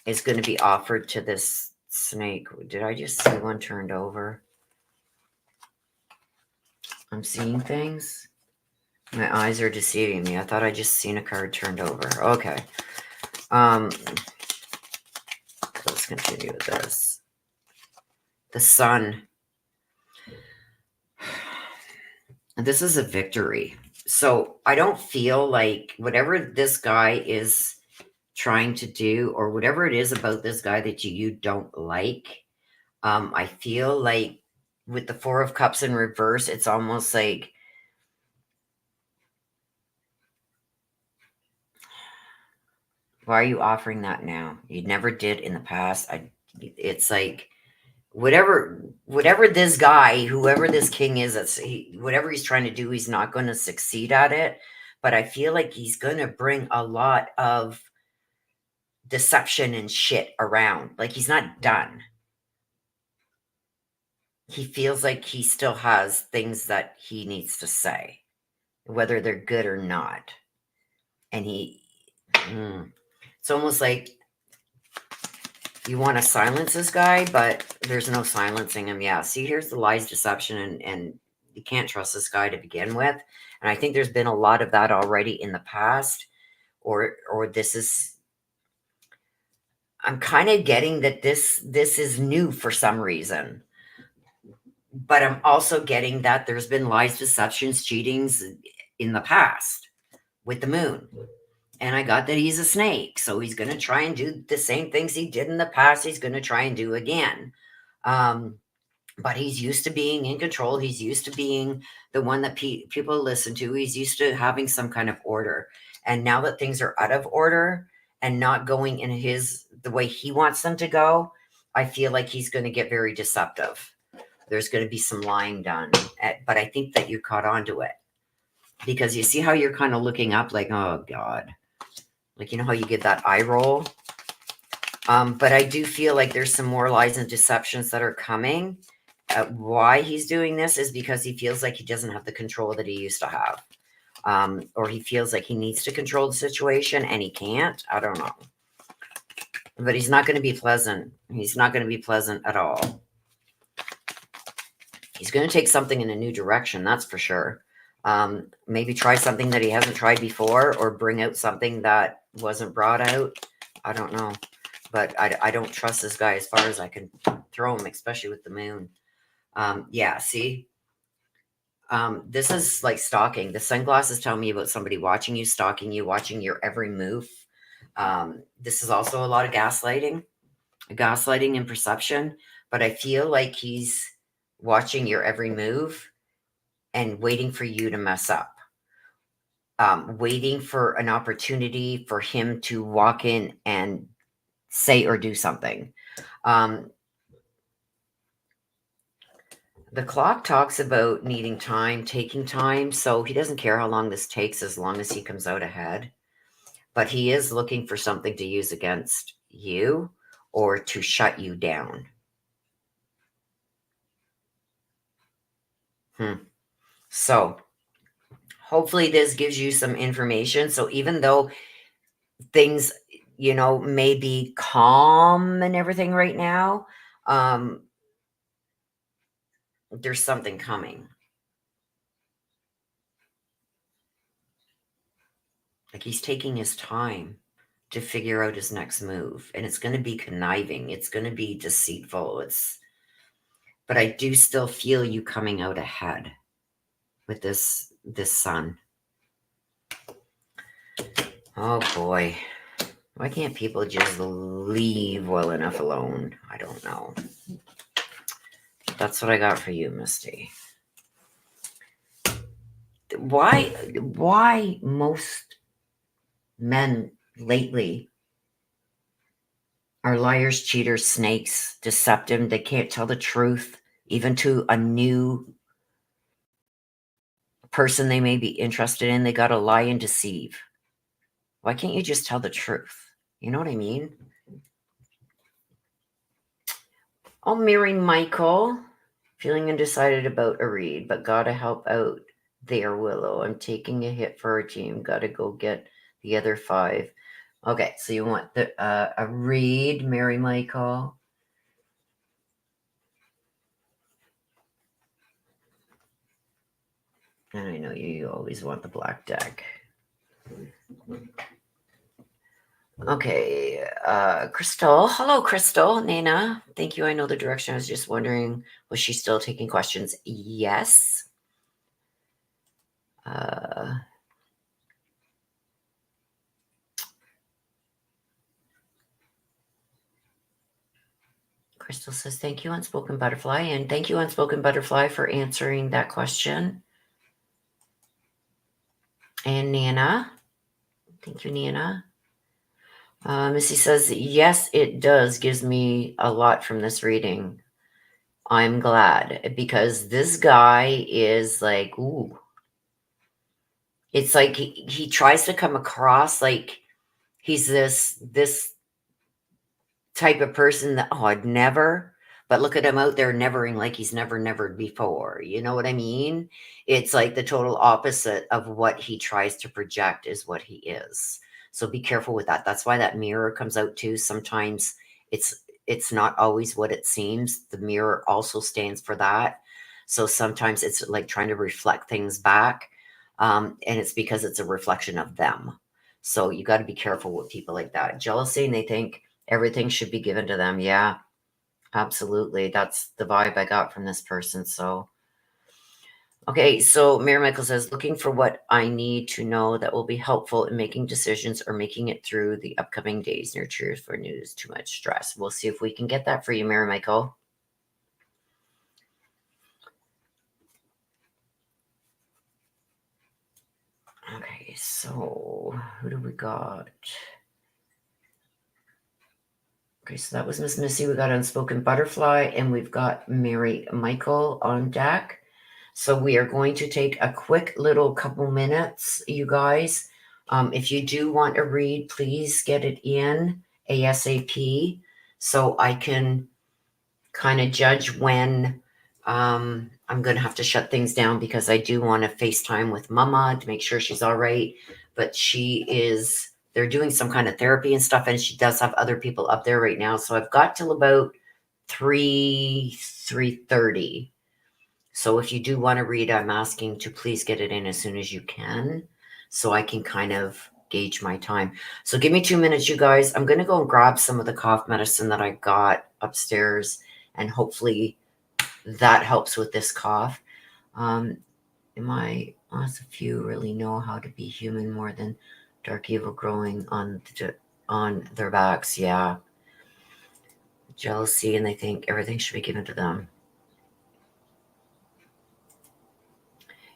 is going to be offered to this snake. Did I just see one turned over? I'm seeing things. My eyes are deceiving me. I thought I just seen a card turned over. Okay. Let's continue with this. The Sun. This is a victory. So I don't feel like whatever this guy is trying to do, or whatever it is about this guy that you don't like, I feel like with the Four of Cups in reverse, it's almost like, why are you offering that now? You never did in the past. It's like, whatever this guy, whoever this king is, whatever he's trying to do, he's not going to succeed at it. But I feel like he's going to bring a lot of deception and shit around. Like, he's not done. He feels like he still has things that he needs to say, whether they're good or not. And it's almost like You want to silence this guy, but there's no silencing him. Yeah, see, here's the lies, deception, and you can't trust this guy to begin with. And I think there's been a lot of that already in the past, or this is, I'm kind of getting that this is new for some reason. But I'm also getting that there's been lies, deceptions, cheatings in the past with the moon. And I got that he's a snake. So he's going to try and do the same things he did in the past. He's going to try and do again. But he's used to being in control. He's used to being the one that people listen to. He's used to having some kind of order. And now that things are out of order and not going in the way he wants them to go, I feel like he's going to get very deceptive. There's going to be some lying done. But I think that you caught on to it. Because you see how you're kind of looking up like, oh, God. Like, you know how you get that eye roll? But I do feel like there's some more lies and deceptions that are coming. Why he's doing this is because he feels like he doesn't have the control that he used to have. Or he feels like he needs to control the situation and he can't. I don't know. But he's not going to be pleasant. He's not going to be pleasant at all. He's going to take something in a new direction, that's for sure. Maybe try something that he hasn't tried before, or bring out something that wasn't brought out. I don't know. But I don't trust this guy as far as I can throw him, especially with the moon. Yeah, see? This is like stalking. The sunglasses tell me about somebody watching you, stalking you, watching your every move. This is also a lot of gaslighting and perception. But I feel like he's watching your every move and waiting for you to mess up. Waiting for an opportunity for him to walk in and say or do something. The clock talks about needing time, taking time. So he doesn't care how long this takes as long as he comes out ahead. But he is looking for something to use against you or to shut you down. So hopefully this gives you some information. So even though things, may be calm and everything right now, there's something coming. Like he's taking his time to figure out his next move. And it's going to be conniving. It's going to be deceitful. But I do still feel you coming out ahead with this sun. Oh boy. Why can't people just leave well enough alone? I don't know. That's what I got for you, Misty. Why most men lately are liars, cheaters, snakes, deceptive? They can't tell the truth, even to a new person they may be interested in. They got to lie and deceive. Why can't you just tell the truth? You know what I mean? Oh, Mary Michael, feeling undecided about a read, but gotta help out there, Willow. I'm taking a hit for our team. Gotta go get the other 5. Okay, so you want a read, Mary Michael. And I know you always want the black deck. Okay, Crystal. Hello, Crystal. Nana, thank you. I know the direction. I was just wondering, was she still taking questions? Yes. Crystal says, thank you, Unspoken Butterfly. And thank you, Unspoken Butterfly, for answering that question. And Nana. Thank you, Nana. Missy says, yes, it does. Gives me a lot from this reading. I'm glad, because this guy is like, ooh. It's like he tries to come across like he's this type of person that, oh, I'd never, but look at him out there nevering like he's never before. You know what I mean? It's like the total opposite of what he tries to project is what he is. So be careful with that. That's why that mirror comes out too. Sometimes it's it's not always what it seems. The mirror also stands for that. So sometimes it's like trying to reflect things back. And it's because it's a reflection of them. So you got to be careful with people like that. Jealousy, and they think everything should be given to them. Yeah, absolutely. That's the vibe I got from this person. So, okay. So Mary Michael says, looking for what I need to know that will be helpful in making decisions or making it through the upcoming days. Nurtures for news, too much stress. We'll see if we can get that for you, Mary Michael. Okay. So who do we got? Okay, so that was Miss Missy. We got Unspoken Butterfly, and we've got Mary Michael on deck. So we are going to take a quick little couple minutes, you guys. If you do want to read, please get it in ASAP so I can kind of judge when I'm going to have to shut things down, because I do want to FaceTime with Mama to make sure she's all right. But they're doing some kind of therapy and stuff, and she does have other people up there right now. So I've got till about 3:30. So if you do want to read, I'm asking to please get it in as soon as you can so I can kind of gauge my time. So give me 2 minutes, you guys. I'm going to go and grab some of the cough medicine that I got upstairs, and hopefully that helps with this cough. Lots of few really know how to be human more than dark evil growing on their backs. Yeah. Jealousy, and they think everything should be given to them.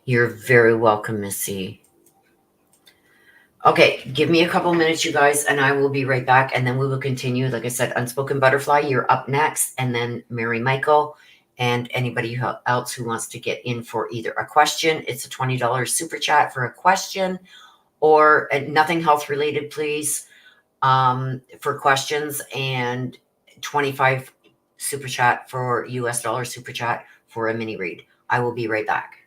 You're very welcome, Missy. Okay, give me a couple minutes, you guys, and I will be right back. And then we will continue. Like I said, Unspoken Butterfly, you're up next. And then Mary Michael and anybody else who wants to get in for either a question. It's a $20 super chat for a question, or nothing health related, please, for questions, and 25 super chat for US dollar super chat for a mini read. I will be right back.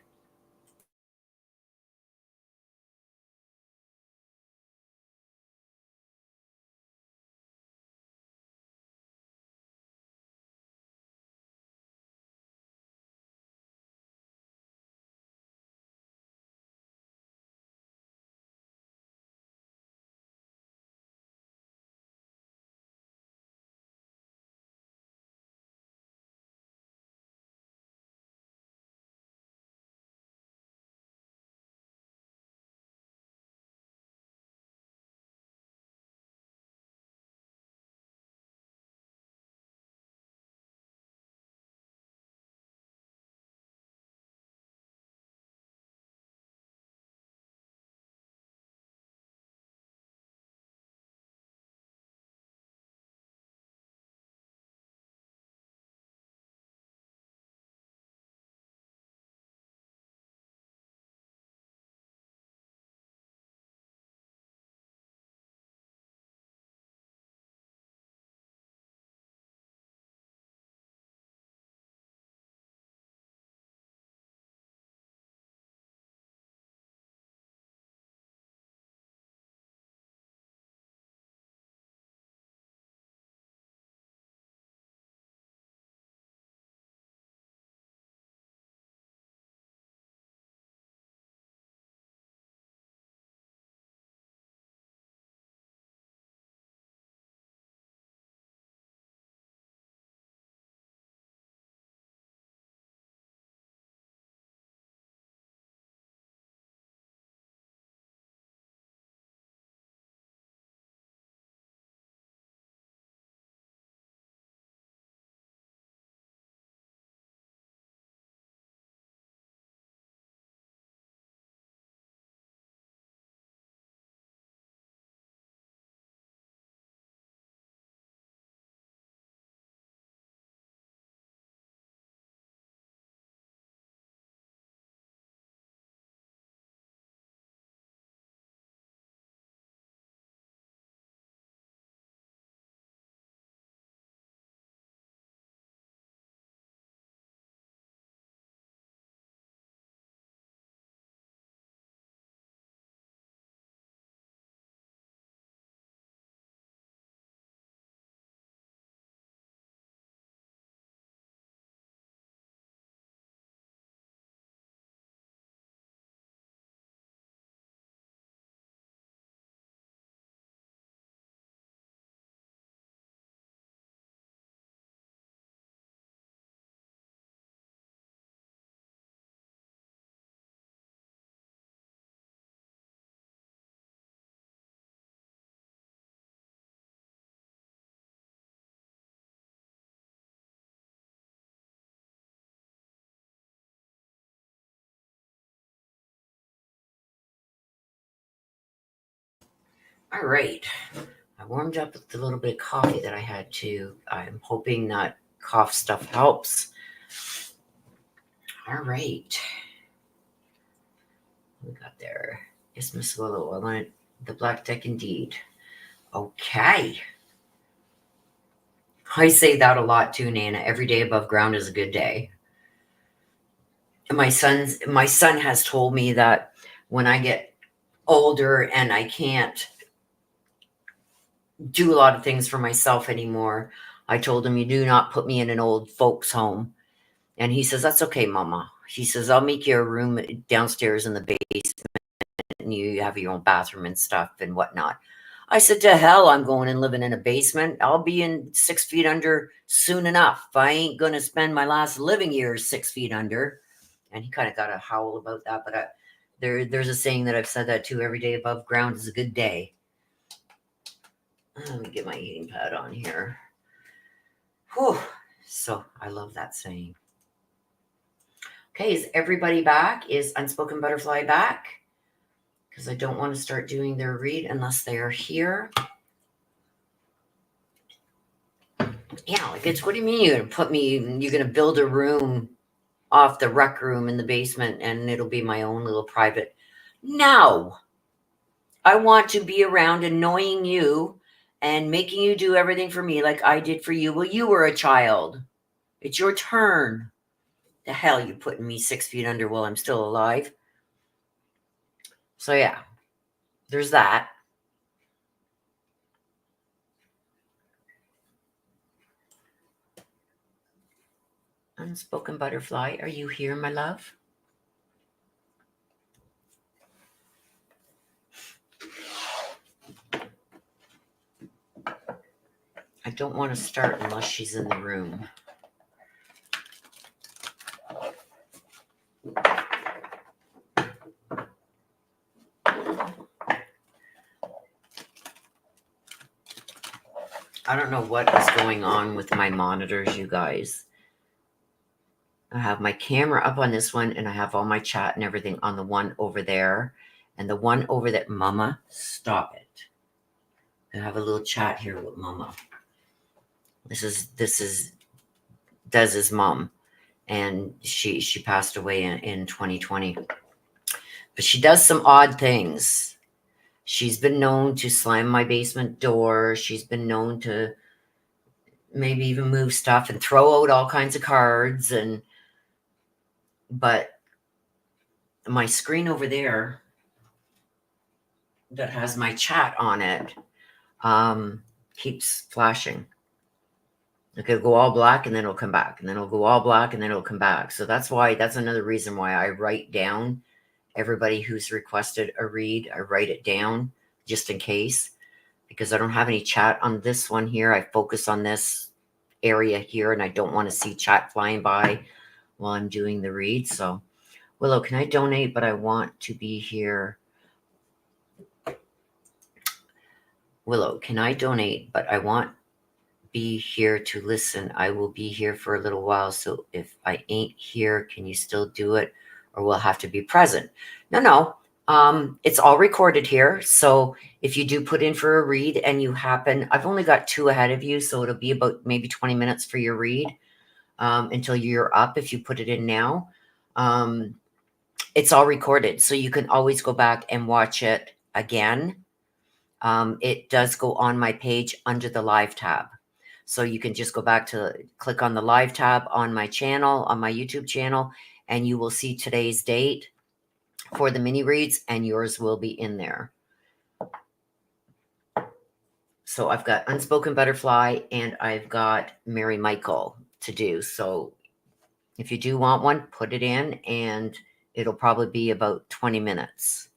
All right. I warmed up with a little bit of coffee that I had too. I'm hoping that cough stuff helps. All right. We got there. Yes, Miss Willow. I wanted the black deck indeed. Okay. I say that a lot too, Nana. Every day above ground is a good day. And my son has told me that when I get older and I can't do a lot of things for myself anymore, I told him, you do not put me in an old folks home. And he says, that's okay, Mama. He says, I'll make you a room downstairs in the basement and you have your own bathroom and stuff and whatnot. I said, to hell, I'm going and living in a basement. I'll be in 6 feet under soon enough. I ain't going to spend my last living years 6 feet under. And he kind of got a howl about that. But there's a saying that I've said that too. Every day above ground is a good day. Let me get my heating pad on here. Whew. So I love that saying. Okay, is everybody back? Is Unspoken Butterfly back? Because I don't want to start doing their read unless they are here. Yeah, like it's, what do you mean you're going to build a room off the rec room in the basement and it'll be my own little private? No. I want to be around annoying you and making you do everything for me like I did for you. Well, you were a child. It's your turn. The hell you putting me 6 feet under while I'm still alive. So yeah, there's that. Unspoken Butterfly, are you here, my love? I don't want to start unless she's in the room. I don't know what is going on with my monitors, you guys. I have my camera up on this one, and I have all my chat and everything on the one over there. And the one over there, Mama, stop it. I have a little chat here with Mama. This is Dez's mom, and she passed away in 2020. But she does some odd things. She's been known to slam my basement door. She's been known to maybe even move stuff and throw out all kinds of cards. But my screen over there that has my chat on it keeps flashing. It'll go all black and then it'll come back, and then it'll go all black and then it'll come back. So that's another reason why I write down everybody who's requested a read. I write it down just in case, because I don't have any chat on this one here. I focus on this area here, and I don't want to see chat flying by while I'm doing the read. So, Willow, can I donate? But I want to be here. Willow, can I donate? But I want be here to listen. I will be here for a little while. So if I ain't here, can you still do it? Or we'll have to be present? No. It's all recorded here. So if you do put in for a read and you happen, I've only got 2 ahead of you. So it'll be about maybe 20 minutes for your read until you're up. If you put it in now, it's all recorded. So you can always go back and watch it again. It does go on my page under the live tab. So you can just go back to click on the live tab on my channel, on my YouTube channel, and you will see today's date for the mini reads, and yours will be in there. So I've got Unspoken Butterfly and I've got Mary Michael to do. So if you do want one, put it in, and it'll probably be about 20 minutes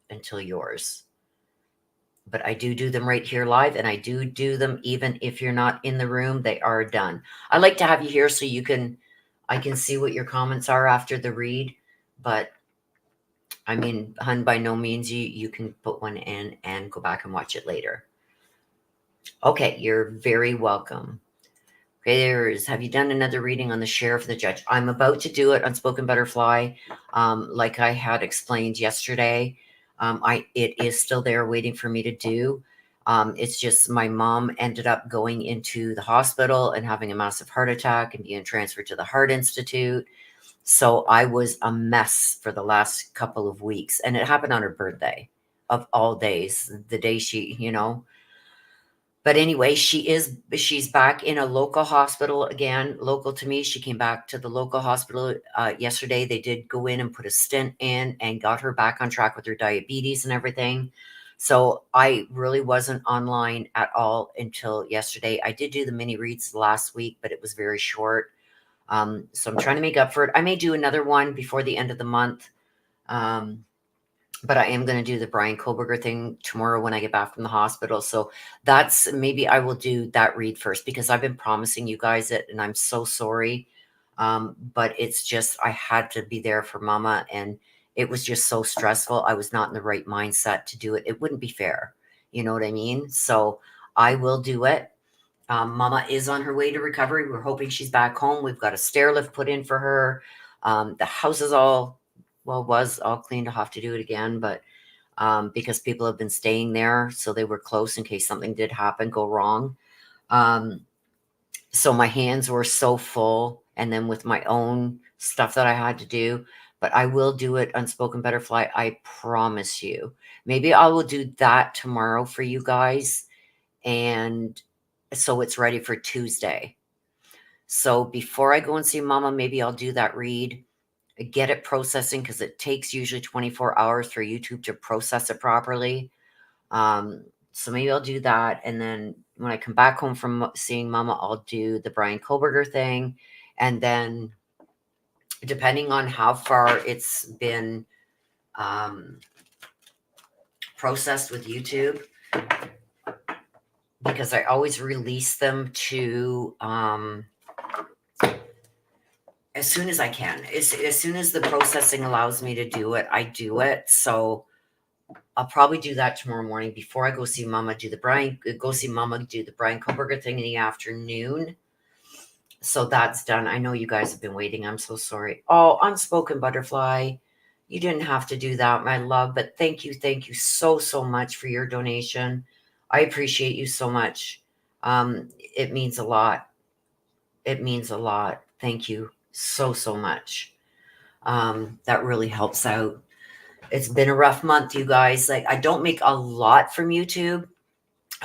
until yours. But I do them right here live, and I do them even if you're not in the room. They are done. I like to have you here so I can see what your comments are after the read. But I mean, hun, by no means you can put one in and go back and watch it later. Okay, you're very welcome. Okay, have you done another reading on the sheriff and the judge? I'm about to do it, Unspoken Butterfly. Like I had explained yesterday, It is still there waiting for me to do. It's just my mom ended up going into the hospital and having a massive heart attack and being transferred to the Heart Institute. So I was a mess for the last couple of weeks. And it happened on her birthday of all days, the day she, but anyway, she's back in a local hospital again, local to me. She came back to the local hospital yesterday. They did go in and put a stent in and got her back on track with her diabetes and everything. So I really wasn't online at all until yesterday. I did do the mini reads last week, but it was very short. So I'm trying to make up for it. I may do another one before the end of the month. But I am going to do the Brian Koberger thing tomorrow when I get back from the hospital. So that's, maybe I will do that read first, because I've been promising you guys it and I'm so sorry. But it's just, I had to be there for mama and it was just so stressful. I was not in the right mindset to do it. It wouldn't be fair. You know what I mean? So I will do it. Mama is on her way to recovery. We're hoping she's back home. We've got a stair lift put in for her. The house is all, well, was all cleaned. I'll have to do it again, but because people have been staying there, so they were close in case something did happen, go wrong. So my hands were so full, and then with my own stuff that I had to do, but I will do it, Unspoken Butterfly. I promise you. Maybe I will do that tomorrow for you guys, and so it's ready for Tuesday. So before I go and see mama, maybe I'll do that read, get it processing, because it takes usually 24 hours for YouTube to process it properly. So maybe I'll do that. And then when I come back home from seeing mama, I'll do the Brian Koberger thing. And then depending on how far it's been processed with YouTube, because I always release them to as soon as I can. As soon as the processing allows me to do it, I do it. So I'll probably do that tomorrow morning before I go see mama, do the Brian Koberger thing in the afternoon. So that's done. I know you guys have been waiting. I'm so sorry. Oh, Unspoken Butterfly, you didn't have to do that, my love, but thank you so, so much for your donation. I appreciate you so much. It means a lot. It means a lot. Thank you so, so much. That really helps out. It's been a rough month, you guys. Like, I don't make a lot from YouTube,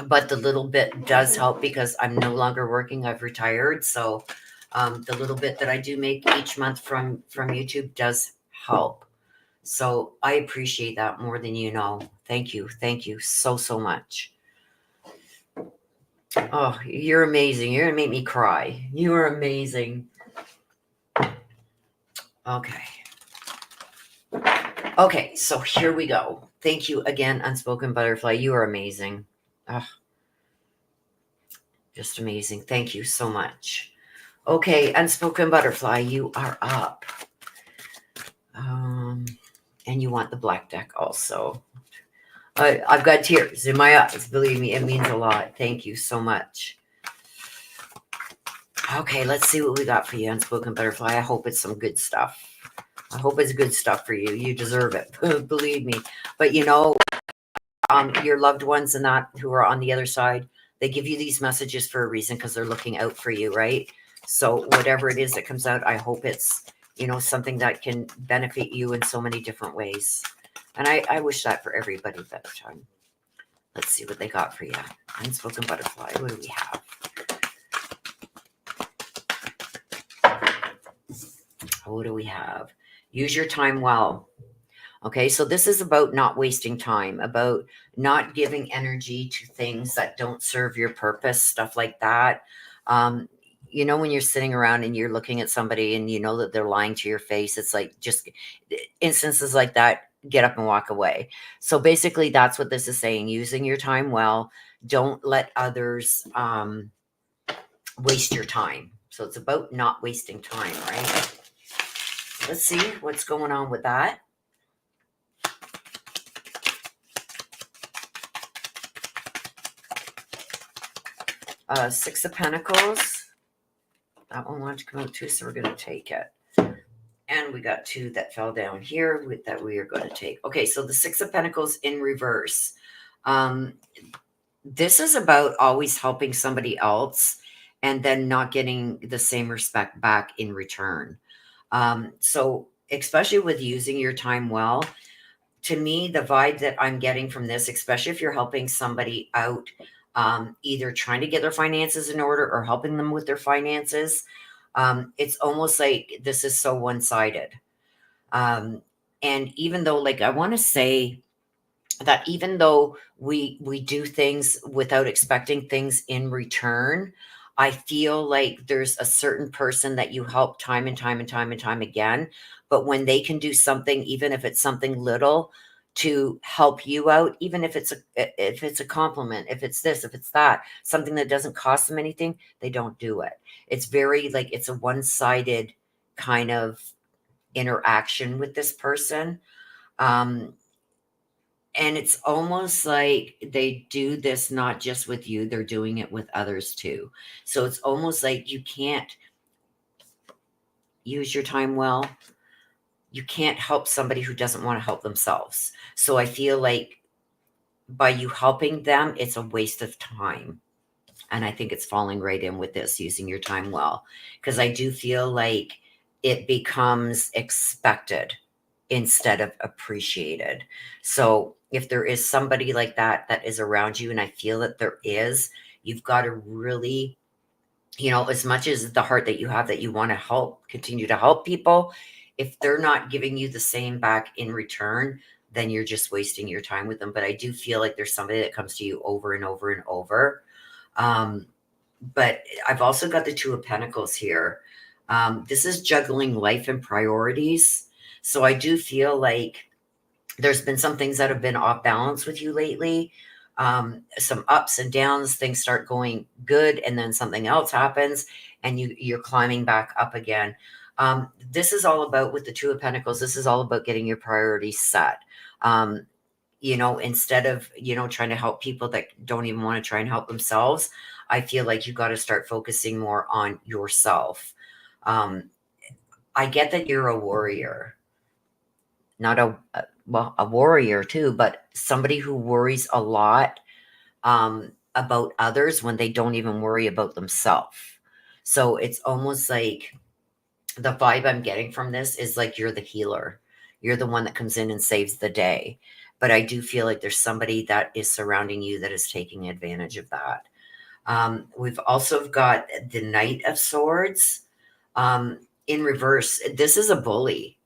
but the little bit does help because I'm no longer working. I've retired. So the little bit that I do make each month from YouTube does help. So I appreciate that more than you know. Thank you. Thank you so, so much. Oh, you're amazing. You're going to make me cry. You are amazing. Okay. Okay, so here we go. Thank you again, Unspoken Butterfly. You are amazing. Just amazing. Thank you so much. Okay, Unspoken Butterfly, you are up. And you want the black deck also. I've got tears in my eyes. Believe me, it means a lot. Thank you so much. Okay, let's see what we got for you, Unspoken Butterfly. I hope it's some good stuff. I hope it's good stuff for you. You deserve it. Believe me. But you know, your loved ones and that who are on the other side, they give you these messages for a reason, because they're looking out for you, right? So whatever it is that comes out, I hope it's, something that can benefit you in so many different ways. And I wish that for everybody, but let's see what they got for you. Unspoken Butterfly, what do we have? What do we have? Use your time well. Okay, so this is about not wasting time, about not giving energy to things that don't serve your purpose, stuff like that. When you're sitting around and you're looking at somebody and you know that they're lying to your face, it's like, just instances like that, get up and walk away. So basically that's what this is saying, using your time well. Don't let others waste your time. So it's about not wasting time, right? Let's see what's going on with that. Six of Pentacles. That one wanted to come out too, so we're going to take it. And we got 2 that fell down here that we are going to take. Okay, so the 6 of Pentacles in reverse. This is about always helping somebody else and then not getting the same respect back in return. So especially with using your time well, to me, the vibe that I'm getting from this, especially if you're helping somebody out, either trying to get their finances in order or helping them with their finances, it's almost like this is so one-sided. And even though, like, I want to say that even though we do things without expecting things in return, I feel like there's a certain person that you help time and time and time and time again, but when they can do something, even if it's something little, to help you out, even if it's a compliment, if it's this, if it's that, something that doesn't cost them anything, they don't do it. It's very like it's a one-sided kind of interaction with this person. And it's almost like they do this not just with you, they're doing it with others too. So it's almost like you can't use your time well. You can't help somebody who doesn't want to help themselves. So I feel like by you helping them, it's a waste of time. And I think it's falling right in with this, using your time well. Because I do feel like it becomes expected instead of appreciated. So if there is somebody like that that is around you, and I feel that there is, you've got to really, as much as the heart that you have that you want to help, continue to help people, if they're not giving you the same back in return, then you're just wasting your time with them. But I do feel like there's somebody that comes to you over and over and over. But I've also got the 2 of Pentacles here. This is juggling life and priorities. So I do feel like there's been some things that have been off balance with you lately. Some ups and downs, things start going good, and then something else happens, and you're climbing back up again. This is all about, with the 2 of Pentacles, this is all about getting your priorities set. Instead of, trying to help people that don't even want to try and help themselves, I feel like you got to start focusing more on yourself. I get that you're a warrior, not a warrior too, but somebody who worries a lot about others when they don't even worry about themselves. So it's almost like the vibe I'm getting from this is like you're the healer. You're the one that comes in and saves the day. But I do feel like there's somebody that is surrounding you that is taking advantage of that. We've also got the Knight of Swords in reverse. This is a bully.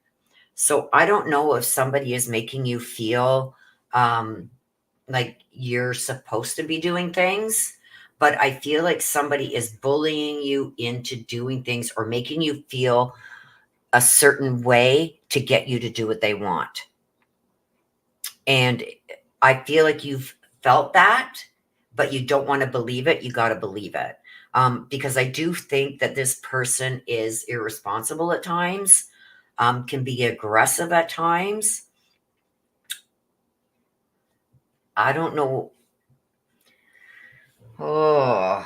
So I don't know if somebody is making you feel like you're supposed to be doing things, but I feel like somebody is bullying you into doing things or making you feel a certain way to get you to do what they want. And I feel like you've felt that, but you don't want to believe it. You got to believe it. Because I do think that this person is irresponsible at times, can be aggressive at times. I don't know. Oh,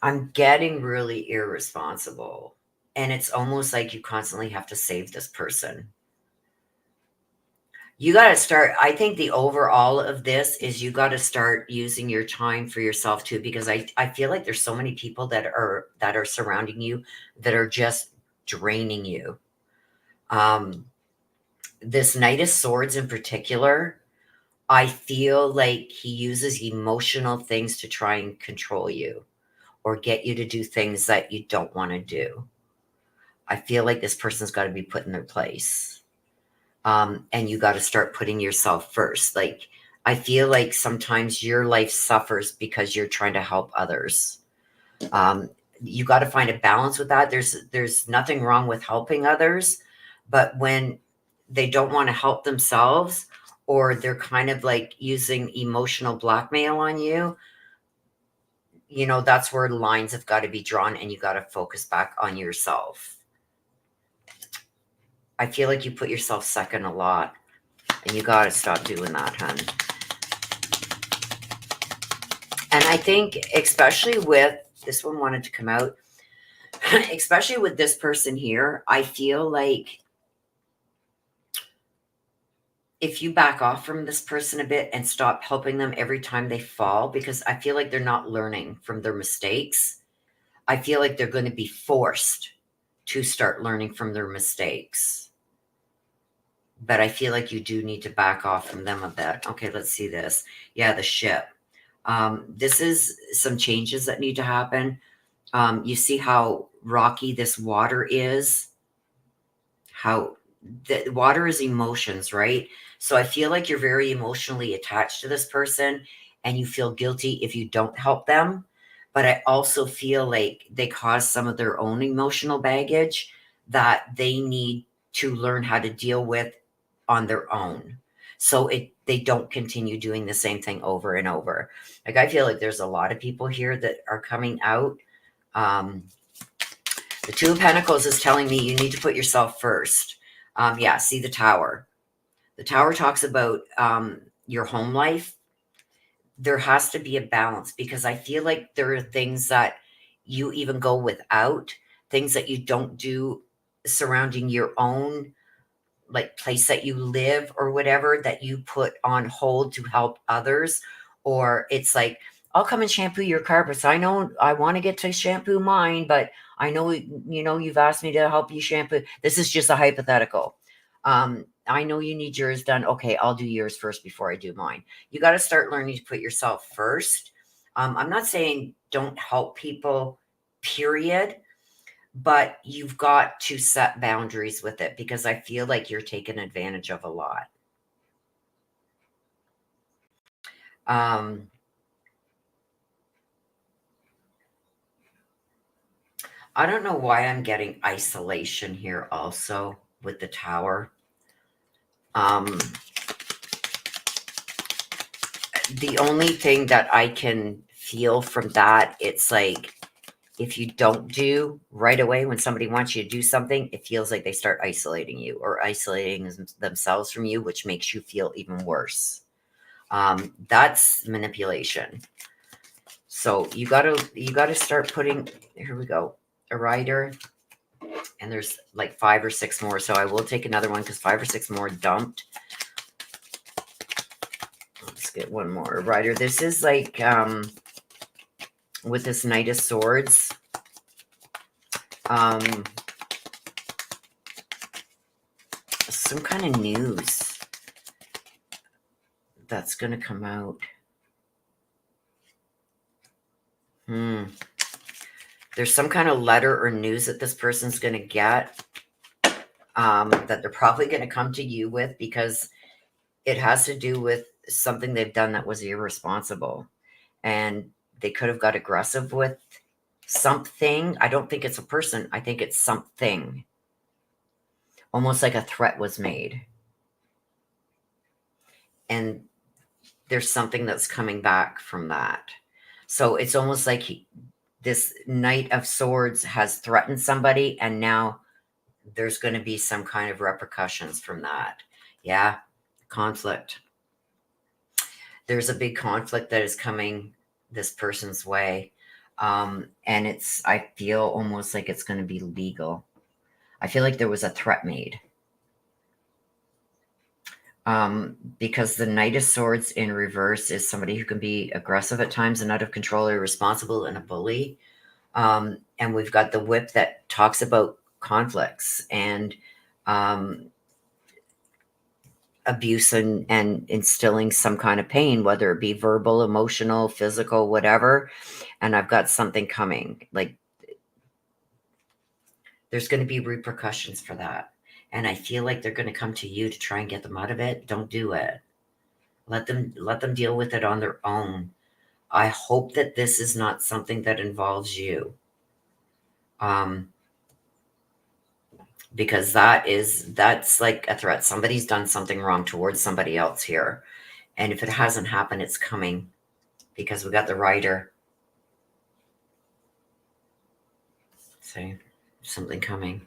I'm getting really irresponsible. And it's almost like you constantly have to save this person. You got to start. I think the overall of this is you got to start using your time for yourself too, because I feel like there's so many people that are surrounding you that are just draining you. This Knight of Swords in particular, I feel like he uses emotional things to try and control you or get you to do things that you don't want to do. I feel like this person's got to be put in their place. And you got to start putting yourself first. Like, I feel like sometimes your life suffers because you're trying to help others. You got to find a balance with that. There's nothing wrong with helping others, but when they don't want to help themselves, or they're kind of like using emotional blackmail on you, that's where lines have got to be drawn, and you got to focus back on yourself. I feel like you put yourself second a lot. And you got to stop doing that, hun. And I think, especially with this one wanted to come out, especially with this person here, I feel like if you back off from this person a bit and stop helping them every time they fall, because I feel like they're not learning from their mistakes, I feel like they're going to be forced to start learning from their mistakes. But I feel like you do need to back off from them a bit. Okay, let's see this. Yeah, the ship. This is some changes that need to happen. You see how rocky this water is? How the water is emotions, right? So I feel like you're very emotionally attached to this person and you feel guilty if you don't help them. But I also feel like they cause some of their own emotional baggage that they need to learn how to deal with on their own. So they don't continue doing the same thing over and over. Like I feel like there's a lot of people here that are coming out. Um, the Two of Pentacles is telling me you need to put yourself first. Yeah, see the Tower. The Tower talks about your home life. There has to be a balance because I feel like there are things that you even go without, things that you don't do surrounding your own like place that you live or whatever that you put on hold to help others. Or it's like, I'll come and shampoo your carpets. I know I want to get to shampoo mine, but I know, you've asked me to help you shampoo. This is just a hypothetical. I know you need yours done. Okay, I'll do yours first before I do mine. You got to start learning to put yourself first. I'm not saying don't help people, period, but you've got to set boundaries with it because I feel like you're taken advantage of a lot. I don't know why I'm getting isolation here also with the Tower. The only thing that I can feel from that, it's like if you don't do right away when somebody wants you to do something, it feels like they start isolating you or isolating themselves from you, which makes you feel even worse. That's manipulation. So you gotta start putting, here we go, a rider, and there's like 5 or 6 more. So I will take another one because 5 or 6 more dumped. Let's get one more. A rider. This is like with this Knight of Swords. Some kind of news that's gonna come out. There's some kind of letter or news that this person's going to get that they're probably going to come to you with because it has to do with something they've done that was irresponsible. And they could have got aggressive with something. I don't think it's a person. I think it's something. Almost like a threat was made. And there's something that's coming back from that. So it's almost like this Knight of Swords has threatened somebody, and now there's going to be some kind of repercussions from that. Yeah, conflict. There's a big conflict that is coming this person's way. And I feel almost like it's going to be legal. I feel like there was a threat made. Because the Knight of Swords in reverse is somebody who can be aggressive at times and out of control, irresponsible, and a bully. And we've got the Whip that talks about conflicts and abuse and instilling some kind of pain, whether it be verbal, emotional, physical, whatever. And I've got something coming. Like there's going to be repercussions for that. And I feel like they're going to come to you to try and get them out of it. Don't do it. Let them deal with it on their own. I hope that this is not something that involves you. Because that's like a threat. Somebody's done something wrong towards somebody else here. And if it hasn't happened, it's coming because we got the rider. See, something coming.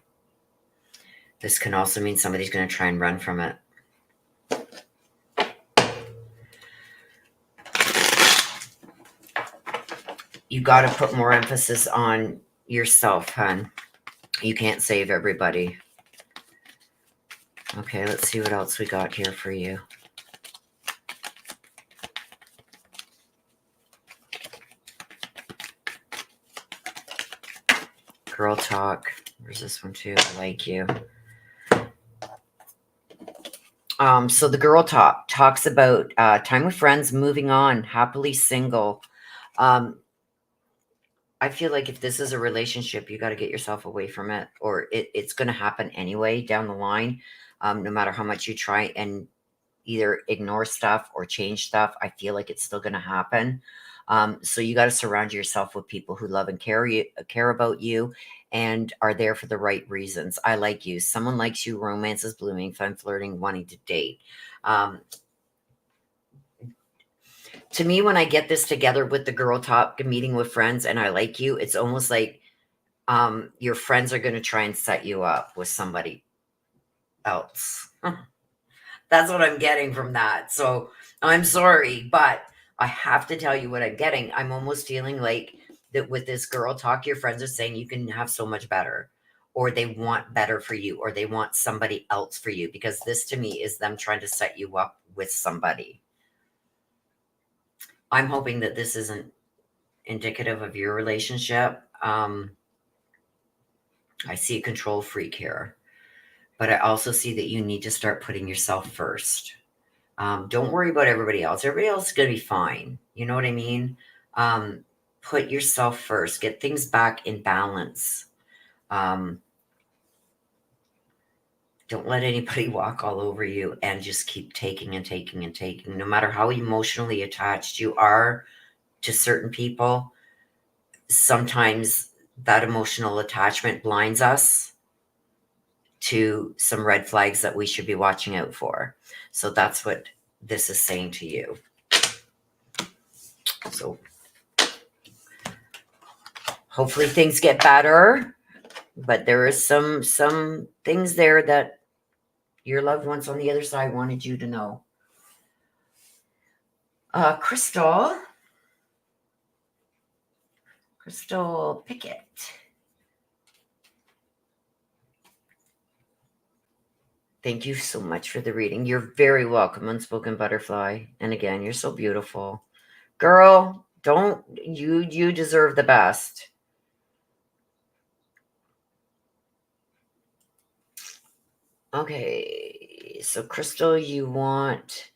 This can also mean somebody's going to try and run from it. You got to put more emphasis on yourself, hun. You can't save everybody. Okay, let's see what else we got here for you. Girl talk. Where's this one too? I like you. So the girl talk talks about time with friends, moving on, happily single. I feel like if this is a relationship, you got to get yourself away from it, or it's going to happen anyway down the line. No matter how much you try and either ignore stuff or change stuff, I feel like it's still going to happen. So you got to surround yourself with people who love and care about you and are there for the right reasons. I like you. Someone likes you. Romance is blooming. Fun flirting. Wanting to date. To me, when I get this together with the girl talk, meeting with friends, and I like you, it's almost like your friends are going to try and set you up with somebody else. That's what I'm getting from that. So I'm sorry, but I have to tell you what I'm getting. I'm almost feeling like that with this girl talk, your friends are saying you can have so much better, or they want better for you, or they want somebody else for you, because this to me is them trying to set you up with somebody. I'm hoping that this isn't indicative of your relationship. I see a control freak here, but I also see that you need to start putting yourself first. Don't worry about everybody else. Everybody else is going to be fine. You know what I mean? Put yourself first. Get things back in balance. Don't let anybody walk all over you and just keep taking and taking and taking. No matter how emotionally attached you are to certain people, sometimes that emotional attachment blinds us to some red flags that we should be watching out for. So that's what this is saying to you. So hopefully things get better, but there is some things there that your loved ones on the other side wanted you to know. Crystal Pickett. Thank you so much for the reading. You're very welcome, Unspoken Butterfly. And again, you're so beautiful. Girl, you deserve the best. Okay, so Crystal, you want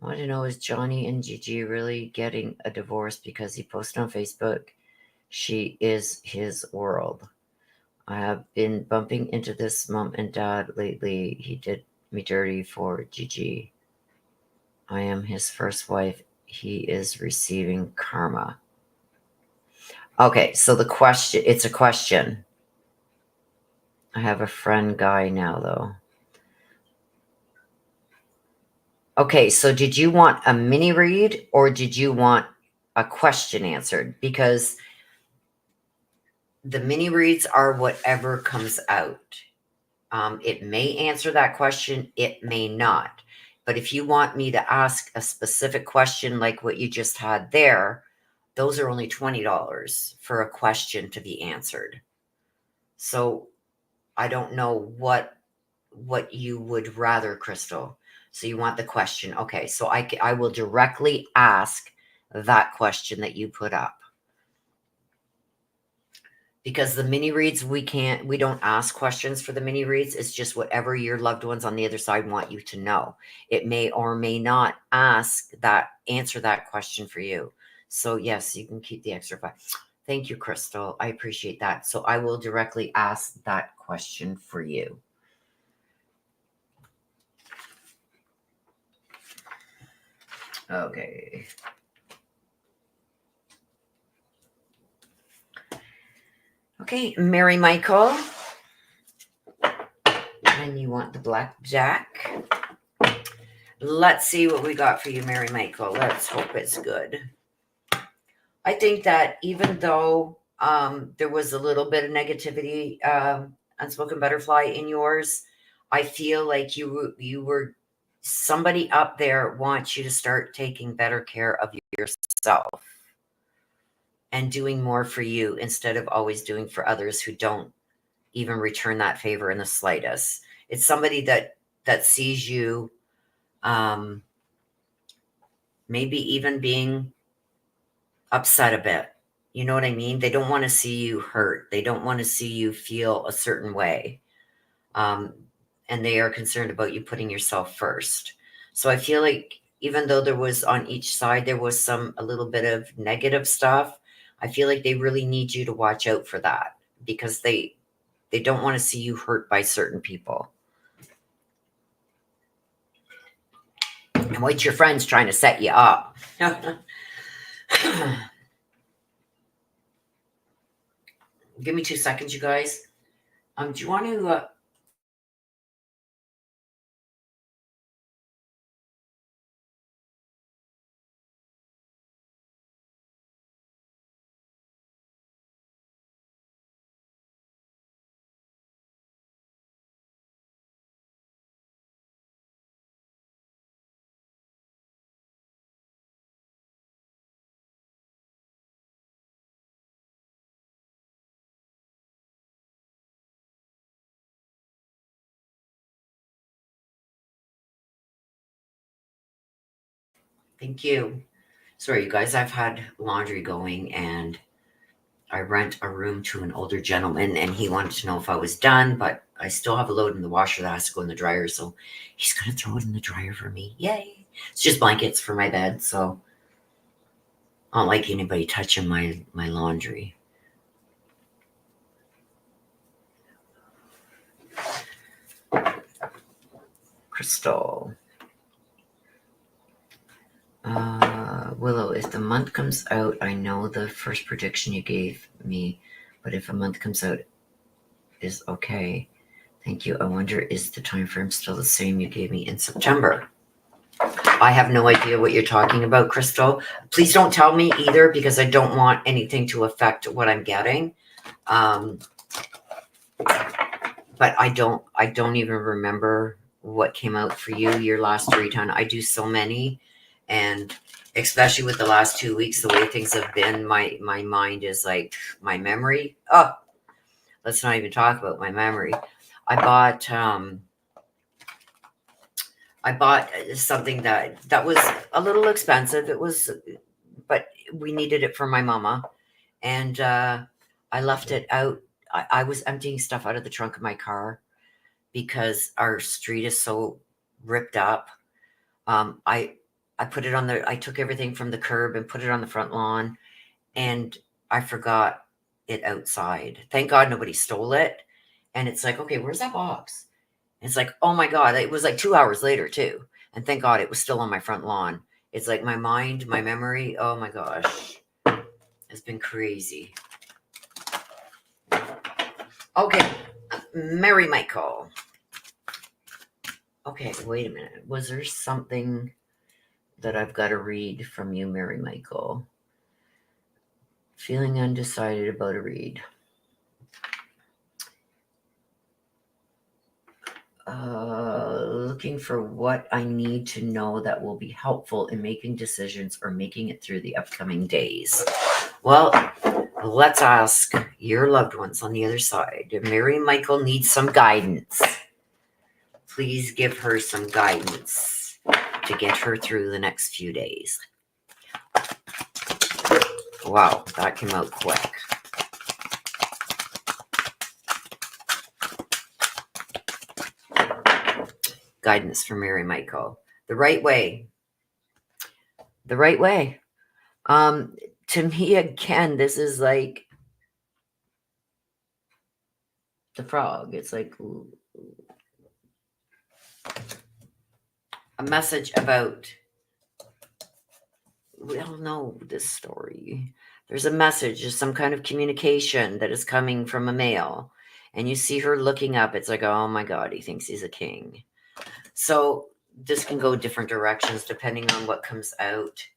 to know, is Johnny and Gigi really getting a divorce because he posted on Facebook she is his world? I have been bumping into this mom and dad lately. He did me dirty for Gigi. I am his first wife. He is receiving karma. Okay, so it's a question. I have a friend guy now, though. Okay, so did you want a mini read or did you want a question answered? Because the mini reads are whatever comes out. It may answer that question, it may not. But if you want me to ask a specific question like what you just had there, those are only $20 for a question to be answered. So I don't know what you would rather, Crystal. So you want the question. Okay, so I will directly ask that question that you put up. Because the mini reads, we don't ask questions for the mini reads. It's just whatever your loved ones on the other side want you to know. It may or may not answer that question for you. So yes, you can keep the extra $5. Thank you, Crystal. I appreciate that. So I will directly ask that question for you. Okay. Okay, Mary Michael. And you want the blackjack. Let's see what we got for you, Mary Michael. Let's hope it's good. I think that even though there was a little bit of negativity, Unspoken Butterfly, in yours, I feel like you were somebody up there wants you to start taking better care of yourself. and doing more for you instead of always doing for others who don't even return that favor in the slightest. It's somebody that sees you, maybe even being upset a bit. You know what I mean? They don't want to see you hurt. They don't want to see you feel a certain way. Um, and they are concerned about you putting yourself first. So I feel like even though there was on each side, there was a little bit of negative stuff. I feel like they really need you to watch out for that because they don't want to see you hurt by certain people. And what's your friends trying to set you up? Give me 2 seconds, you guys. Do you want to? Thank you. Sorry, you guys. I've had laundry going, and I rent a room to an older gentleman, and he wanted to know if I was done, but I still have a load in the washer that has to go in the dryer, so he's gonna throw it in the dryer for me. Yay! It's just blankets for my bed, so I don't like anybody touching my laundry. Crystal. Willow, if the month comes out, I know the first prediction you gave me, but if a month comes out is okay. Thank you. I wonder, is the time frame still the same you gave me in September? I have no idea what you're talking about, Crystal. Please don't tell me either because I don't want anything to affect what I'm getting. But I don't even remember what came out for you your last read. I do so many, and especially with the last 2 weeks, the way things have been, my mind is like my memory. Oh, let's not even talk about my memory. I bought something that was a little expensive. It was, but we needed it for my mama, and I left it out. I was emptying stuff out of the trunk of my car because our street is so ripped up. I put it on I took everything from the curb and put it on the front lawn, and I forgot it outside. Thank God nobody stole it. And it's like, okay, where's that box? And it's like, oh my God, it was like 2 hours later too. And thank God it was still on my front lawn. It's like my mind, my memory, oh my gosh, it's been crazy. Okay, Mary Michael. Okay, wait a minute. Was there something that I've got to read from you, Mary Michael? Feeling undecided about a read. Looking for what I need to know that will be helpful in making decisions or making it through the upcoming days. Well, let's ask your loved ones on the other side. Mary Michael needs some guidance. Please give her some guidance to get her through the next few days. Wow, that came out quick. Guidance from Mary Michael. The right way. The right way. To me, again, this is like the frog. It's like a message about, we all know this story. There's a message, there's some kind of communication that is coming from a male, and you see her looking up. It's like, oh my God, he thinks he's a king. So this can go different directions depending on what comes out.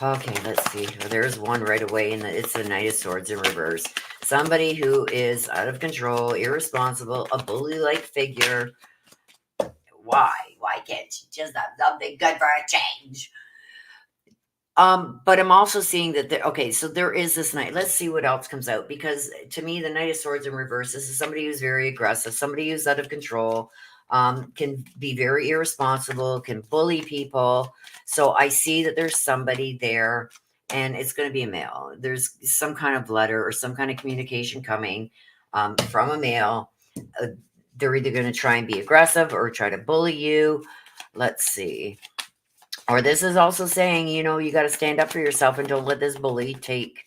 Okay, let's see. There's one right away, and it's the Knight of Swords in reverse. Somebody who is out of control, irresponsible, a bully-like figure, Why? Why can't you just have something good for a change? But I'm also seeing that okay, so there is this knight. Let's see what else comes out, because to me, the Knight of Swords in reverse, this is somebody who's very aggressive, somebody who's out of control, can be very irresponsible, can bully people. So I see that there's somebody there, and it's going to be a male. There's some kind of letter or some kind of communication coming from a male. Uh, they're either going to try and be aggressive or try to bully you. Let's see. Or this is also saying, you know, you got to stand up for yourself and don't let this bully take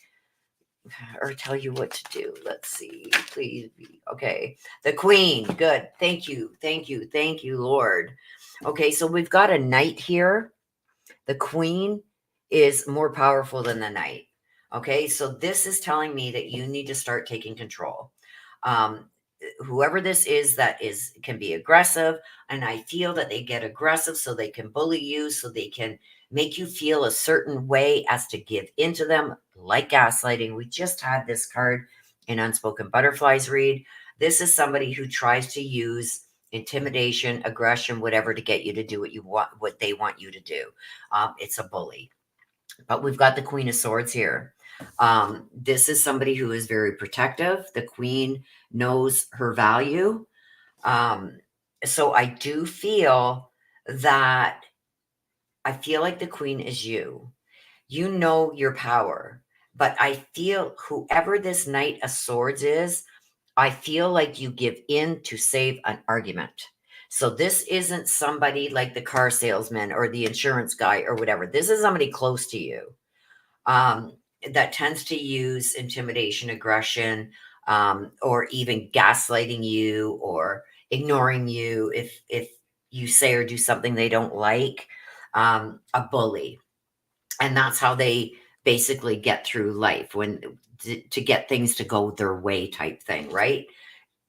or tell you what to do. Let's see. Please be okay. The Queen. Good. Thank you. Thank you. Thank you, Lord. Okay, so we've got a knight here. The Queen is more powerful than the knight. Okay, so this is telling me that you need to start taking control. Um, whoever this is that is can be aggressive, and I feel that they get aggressive so they can bully you, so they can make you feel a certain way as to give into them, like gaslighting. We just had this card in Unspoken Butterflies read. This is somebody who tries to use intimidation, aggression, whatever, to get you to do what you want, what they want you to do. It's a bully. But we've got the Queen of Swords here. This is somebody who is very protective. The Queen knows her value. So I do feel that I feel like the Queen is you. You know your power. But I feel whoever this Knight of Swords is, I feel like you give in to save an argument. So this isn't somebody like the car salesman or the insurance guy or whatever. This is somebody close to you, um, that tends to use intimidation, aggression, or even gaslighting you or ignoring you if you say or do something they don't like. A bully, and that's how they basically get through life, when to get things to go their way, type thing, right?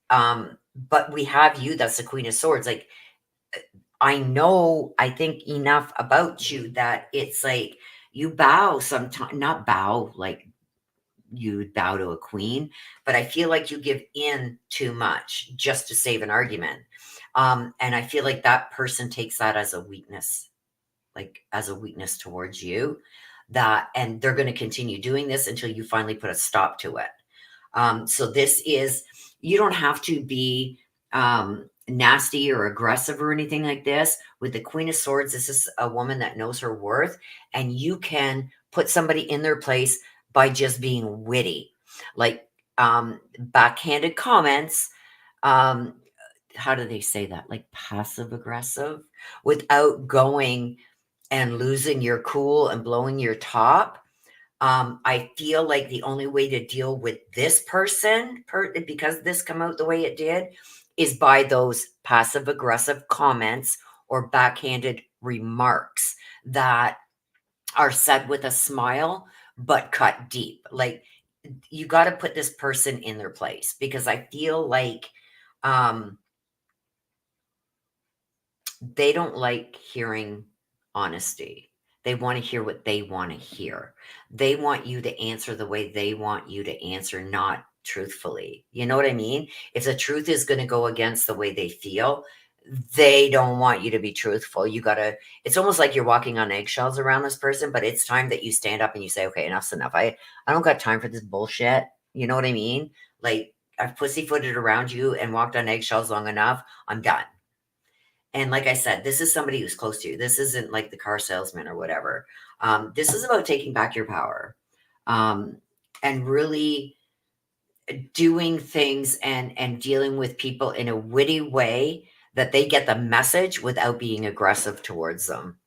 But we have you, that's the Queen of Swords. Like, I think enough about you that it's like you bow sometimes, not bow like you would bow to a queen, but I feel like you give in too much just to save an argument. And I feel like that person takes that as a weakness, like as a weakness towards you, that, and they're going to continue doing this until you finally put a stop to it. So this is, you don't have to be nasty or aggressive or anything like this. With the Queen of Swords, this is a woman that knows her worth, and you can put somebody in their place by just being witty, like backhanded comments. Um, how do they say that? Like passive aggressive, without going and losing your cool and blowing your top. I feel like the only way to deal with this person, because this come out the way it did, is by those passive aggressive comments or backhanded remarks that are said with a smile but cut deep. Like, you got to put this person in their place, because I feel like um, they don't like hearing honesty. They want to hear what they want to hear. They want you to answer the way they want you to answer, not truthfully. You know what I mean? If the truth is going to go against the way they feel, they don't want you to be truthful. You got to, it's almost like you're walking on eggshells around this person, but it's time that you stand up and you say, okay, enough's enough. I don't got time for this bullshit. You know what I mean? Like, I've pussyfooted around you and walked on eggshells long enough. I'm done. And like I said, this is somebody who's close to you. This isn't like the car salesman or whatever. This is about taking back your power, um, and really doing things and dealing with people in a witty way that they get the message without being aggressive towards them.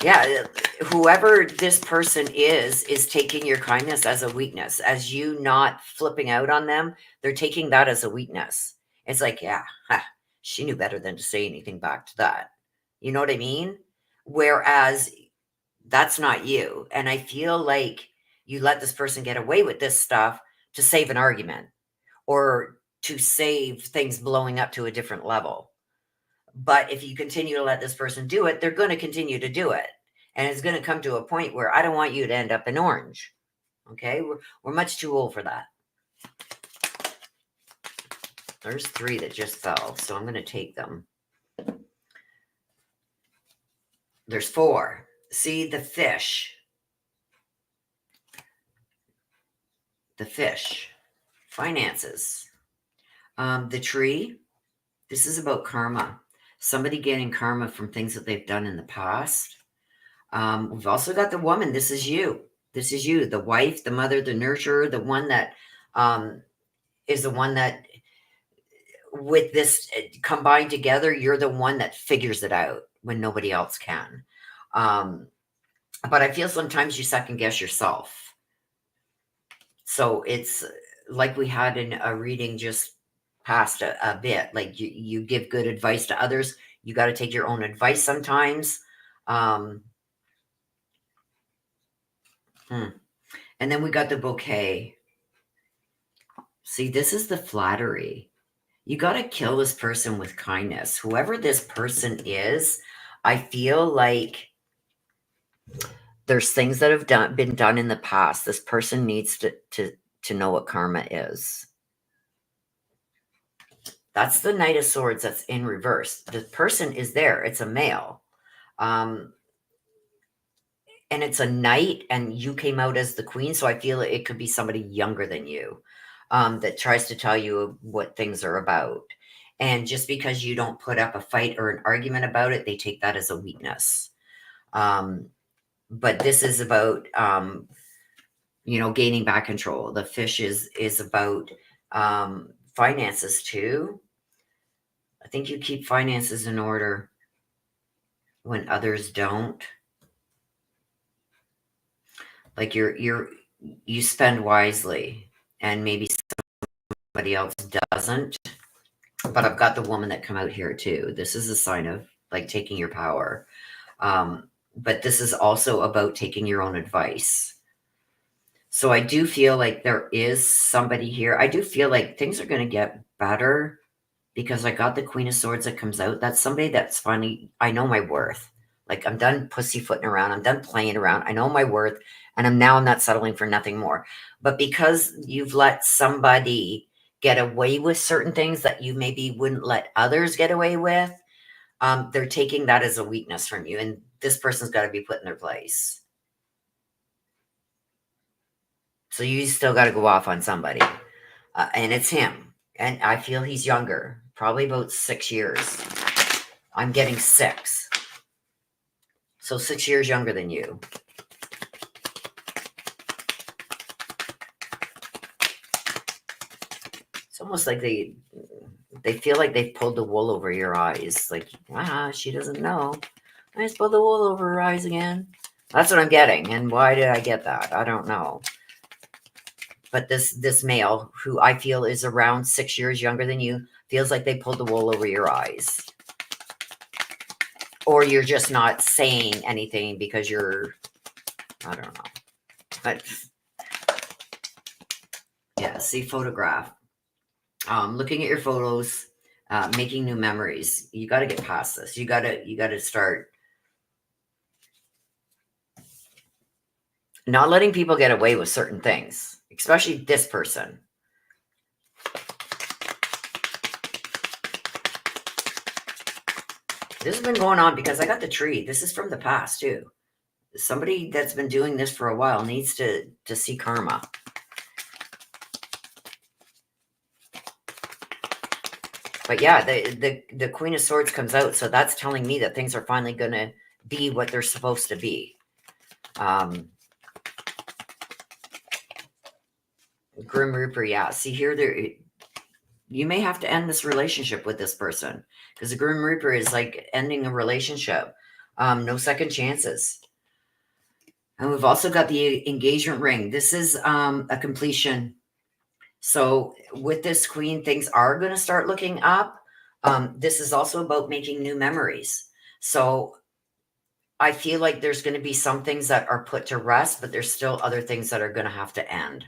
Yeah, whoever this person is taking your kindness as a weakness, as you not flipping out on them. They're taking that as a weakness. It's like, yeah, she knew better than to say anything back to that. You know what I mean? Whereas that's not you. And I feel like you let this person get away with this stuff to save an argument, or to save things blowing up to a different level. But if you continue to let this person do it, they're going to continue to do it. And it's going to come to a point where I don't want you to end up in orange. Okay. We're much too old for that. There's 3 that just fell, so I'm going to take them. There's 4. See the fish. The fish. Finances. The tree. This is about karma. Somebody getting karma from things that they've done in the past. We've also got the woman. This is you. This is you. The wife, the mother, the nurturer, the one that is the one that, with this combined together, you're the one that figures it out when nobody else can. But I feel sometimes you second guess yourself. So it's like we had in a reading just past a bit, like you give good advice to others. You got to take your own advice sometimes. And then we got the bouquet. See, this is the flattery. You got to kill this person with kindness. Whoever this person is, I feel like there's things that have been done in the past. This person needs to know what karma is. That's the Knight of Swords that's in reverse. The person is there. It's a male. And it's a knight, and you came out as the queen. So I feel it could be somebody younger than you that tries to tell you what things are about. And just because you don't put up a fight or an argument about it, they take that as a weakness. But this is about, gaining back control. The fish is about finances too. I think you keep finances in order when others don't. Like you spend wisely, and maybe somebody else doesn't. But I've got the woman that come out here too. This is a sign of like taking your power. But this is also about taking your own advice. So I do feel like there is somebody here. I do feel like things are going to get better, because I got the Queen of Swords that comes out. That's somebody that's finally, I know my worth. Like, I'm done pussyfooting around. I'm done playing around. I know my worth, and I'm not settling for nothing more. But because you've let somebody get away with certain things that you maybe wouldn't let others get away with, they're taking that as a weakness from you. And this person's got to be put in their place. So you still got to go off on somebody. And it's him. And I feel he's younger, probably about 6 years. I'm getting 6. So 6 years younger than you. It's almost like they feel like they've pulled the wool over your eyes. Like, she doesn't know. I just pulled the wool over her eyes again. That's what I'm getting. And why did I get that? I don't know. But this male, who I feel is around 6 years younger than you, feels like they pulled the wool over your eyes. Or you're just not saying anything because you're, I don't know. But yeah, see, photograph. Looking at your photos, making new memories. You got to get past this. You got to start not letting people get away with certain things, especially this person. This has been going on because I got the tree. This is from the past too. Somebody that's been doing this for a while needs to see karma. But yeah, the Queen of Swords comes out, so that's telling me that things are finally going to be what they're supposed to be. Grim Reaper, yeah. See here, you may have to end this relationship with this person, because the Grim Reaper is like ending a relationship. No second chances. And we've also got the engagement ring. This is a completion. So with this queen, things are going to start looking up. This is also about making new memories. So I feel like there's going to be some things that are put to rest, but there's still other things that are going to have to end.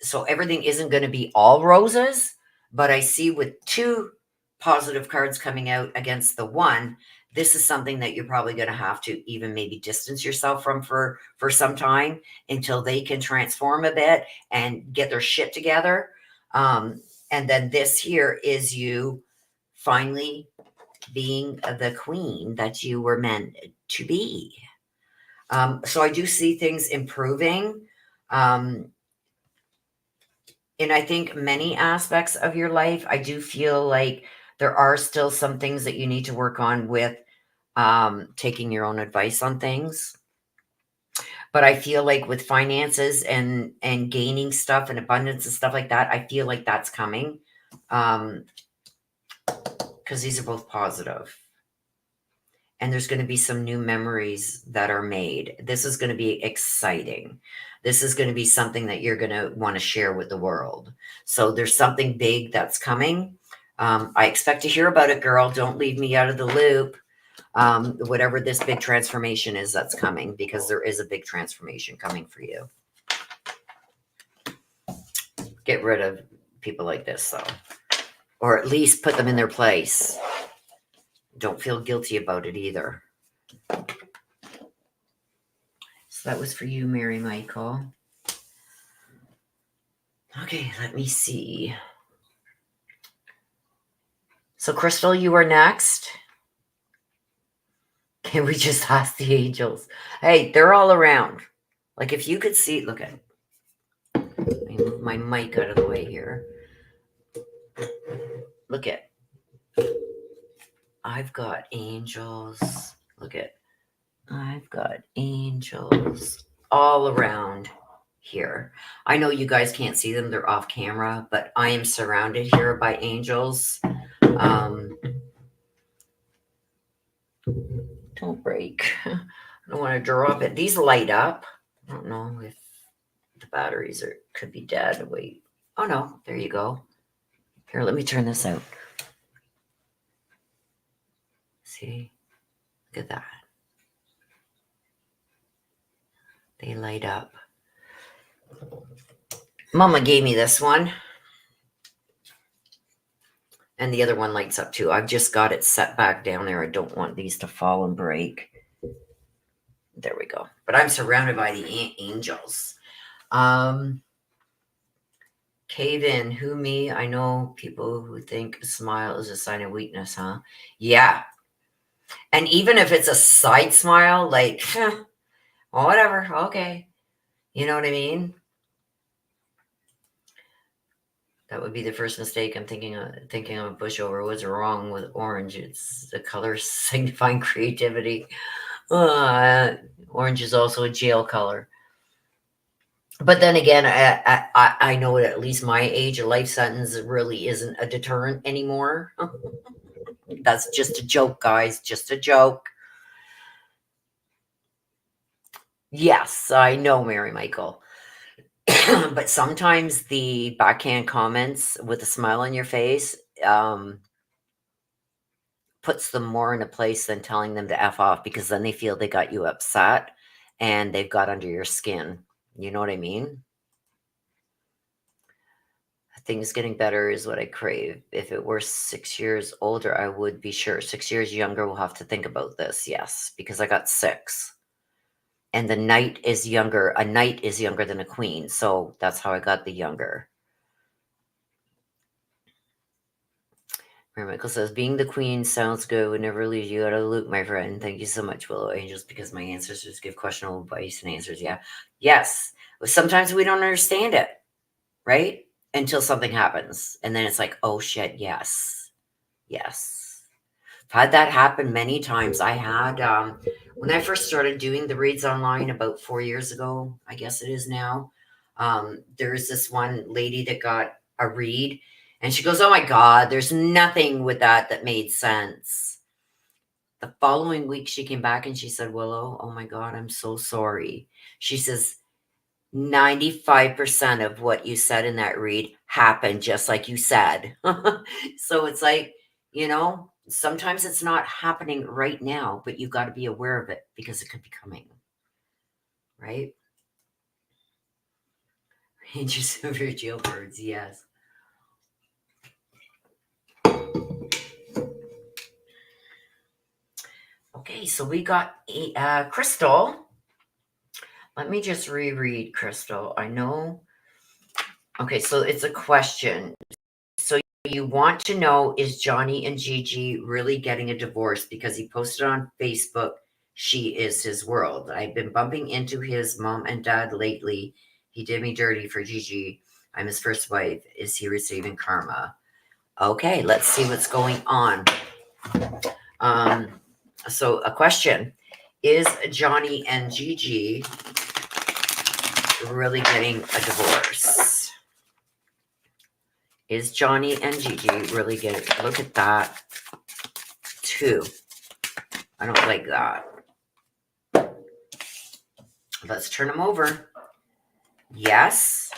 So everything isn't going to be all roses, but I see with 2 positive cards coming out against the 1, this is something that you're probably going to have to even maybe distance yourself from for some time, until they can transform a bit and get their shit together. And then this here is you finally being the queen that you were meant to be. So I do see things improving. In I think many aspects of your life, I do feel like there are still some things that you need to work on with taking your own advice on things. But I feel like with finances and gaining stuff and abundance and stuff like that, I feel like that's coming. Because these are both positive. And there's going to be some new memories that are made. This is going to be exciting. This is going to be something that you're going to want to share with the world. So there's something big that's coming. I expect to hear about it, girl. Don't leave me out of the loop. Whatever this big transformation is that's coming, because there is a big transformation coming for you. Get rid of people like this, though. Or at least put them in their place. Don't feel guilty about it either. So that was for you, Mary Michael. Okay, let me see. So, Crystal, you are next. Can we just ask the angels? Hey, they're all around. Like, if you could see, look at, let me move my mic out of the way here. Look at, I've got angels. Look at, I've got angels all around here. I know you guys can't see them. They're off camera, but I am surrounded here by angels. Don't break. I don't want to drop it. These light up. I don't know if the batteries could be dead. Wait. Oh, no. There you go. Here, let me turn this out. See? Look at that. They light up. Mama gave me this one. And the other one lights up too. I've just got it set back down there. I don't want these to fall and break. There we go. But I'm surrounded by the angels. Cave in. Who, me? I know people who think a smile is a sign of weakness, huh? Yeah. And even if it's a side smile, like, whatever. Okay. You know what I mean? That would be the first mistake. I'm thinking of a pushover. What's wrong with orange? It's the color signifying creativity. Orange is also a jail color. But then again, I know at least my age, a life sentence really isn't a deterrent anymore. That's just a joke, guys. Just a joke. Yes, I know, Mary Michael. But sometimes the backhand comments with a smile on your face puts them more in a place than telling them to F off, because then they feel they got you upset and they've got under your skin. You know what I mean? Things getting better is what I crave. If it were 6 years older, I would be sure. 6 years younger, we'll have to think about this. Yes, because I got 6. And the knight is younger. A knight is younger than a queen. So that's how I got the younger. Mary Michael says, being the queen sounds good. Would never leave you out of the loop, my friend. Thank you so much, Willow Angels, because my ancestors give questionable advice and answers. Yeah. Yes. Sometimes we don't understand it, right? Until something happens. And then it's like, oh, shit, yes. Yes. I've had that happen many times. I had, when I first started doing the reads online about 4 years ago, I guess it is now, there's this one lady that got a read, and she goes, oh my God, there's nothing with that made sense. The following week, she came back and she said, Willow, oh my God, I'm so sorry. She says, 95% of what you said in that read happened just like you said. So it's like, sometimes it's not happening right now, but you've got to be aware of it because it could be coming. Right? Rangers over jailbirds, yes. Okay, so we got Crystal. Let me just reread Crystal. I know. Okay, so it's a question. you want to know, is Johnny and Gigi really getting a divorce? Because he posted on Facebook, she is his world. I've been bumping into his mom and dad lately. He did me dirty for Gigi. I'm his first wife. Is he receiving karma? Okay, let's see what's going on. So a question, is Johnny and Gigi really getting a divorce? Is Johnny and Gigi really getting, look at that, 2. I don't like that. Let's turn them over. Yes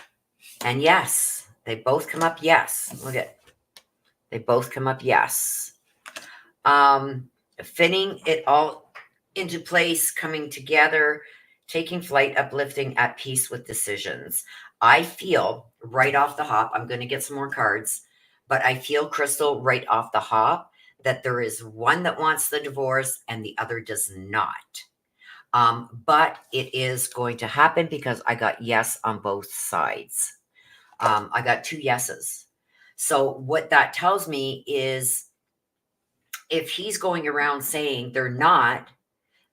and yes. They both come up yes. Look at, they both come up yes. Fitting it all into place, coming together, taking flight, uplifting, at peace with decisions. I feel right off the hop, I'm going to get some more cards, but I feel, Crystal, right off the hop, that there is one that wants the divorce and the other does not. But it is going to happen because I got yes on both sides. I got 2 yeses. So what that tells me is, if he's going around saying they're not,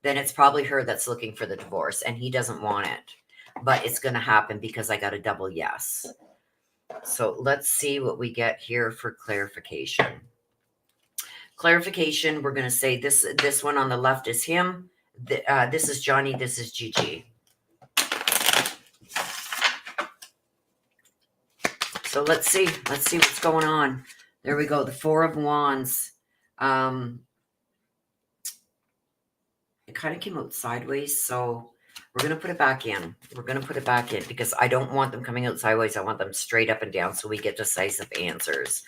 then it's probably her that's looking for the divorce and he doesn't want it. But it's going to happen because I got a double yes. So let's see what we get here for clarification. Clarification, we're going to say this one on the left is him. This is Johnny. This is Gigi. So let's see what's going on. There we go. The 4 of Wands. It kind of came out sideways, so we're going to put it back in. We're going to put it back in because I don't want them coming out sideways. I want them straight up and down so we get decisive answers.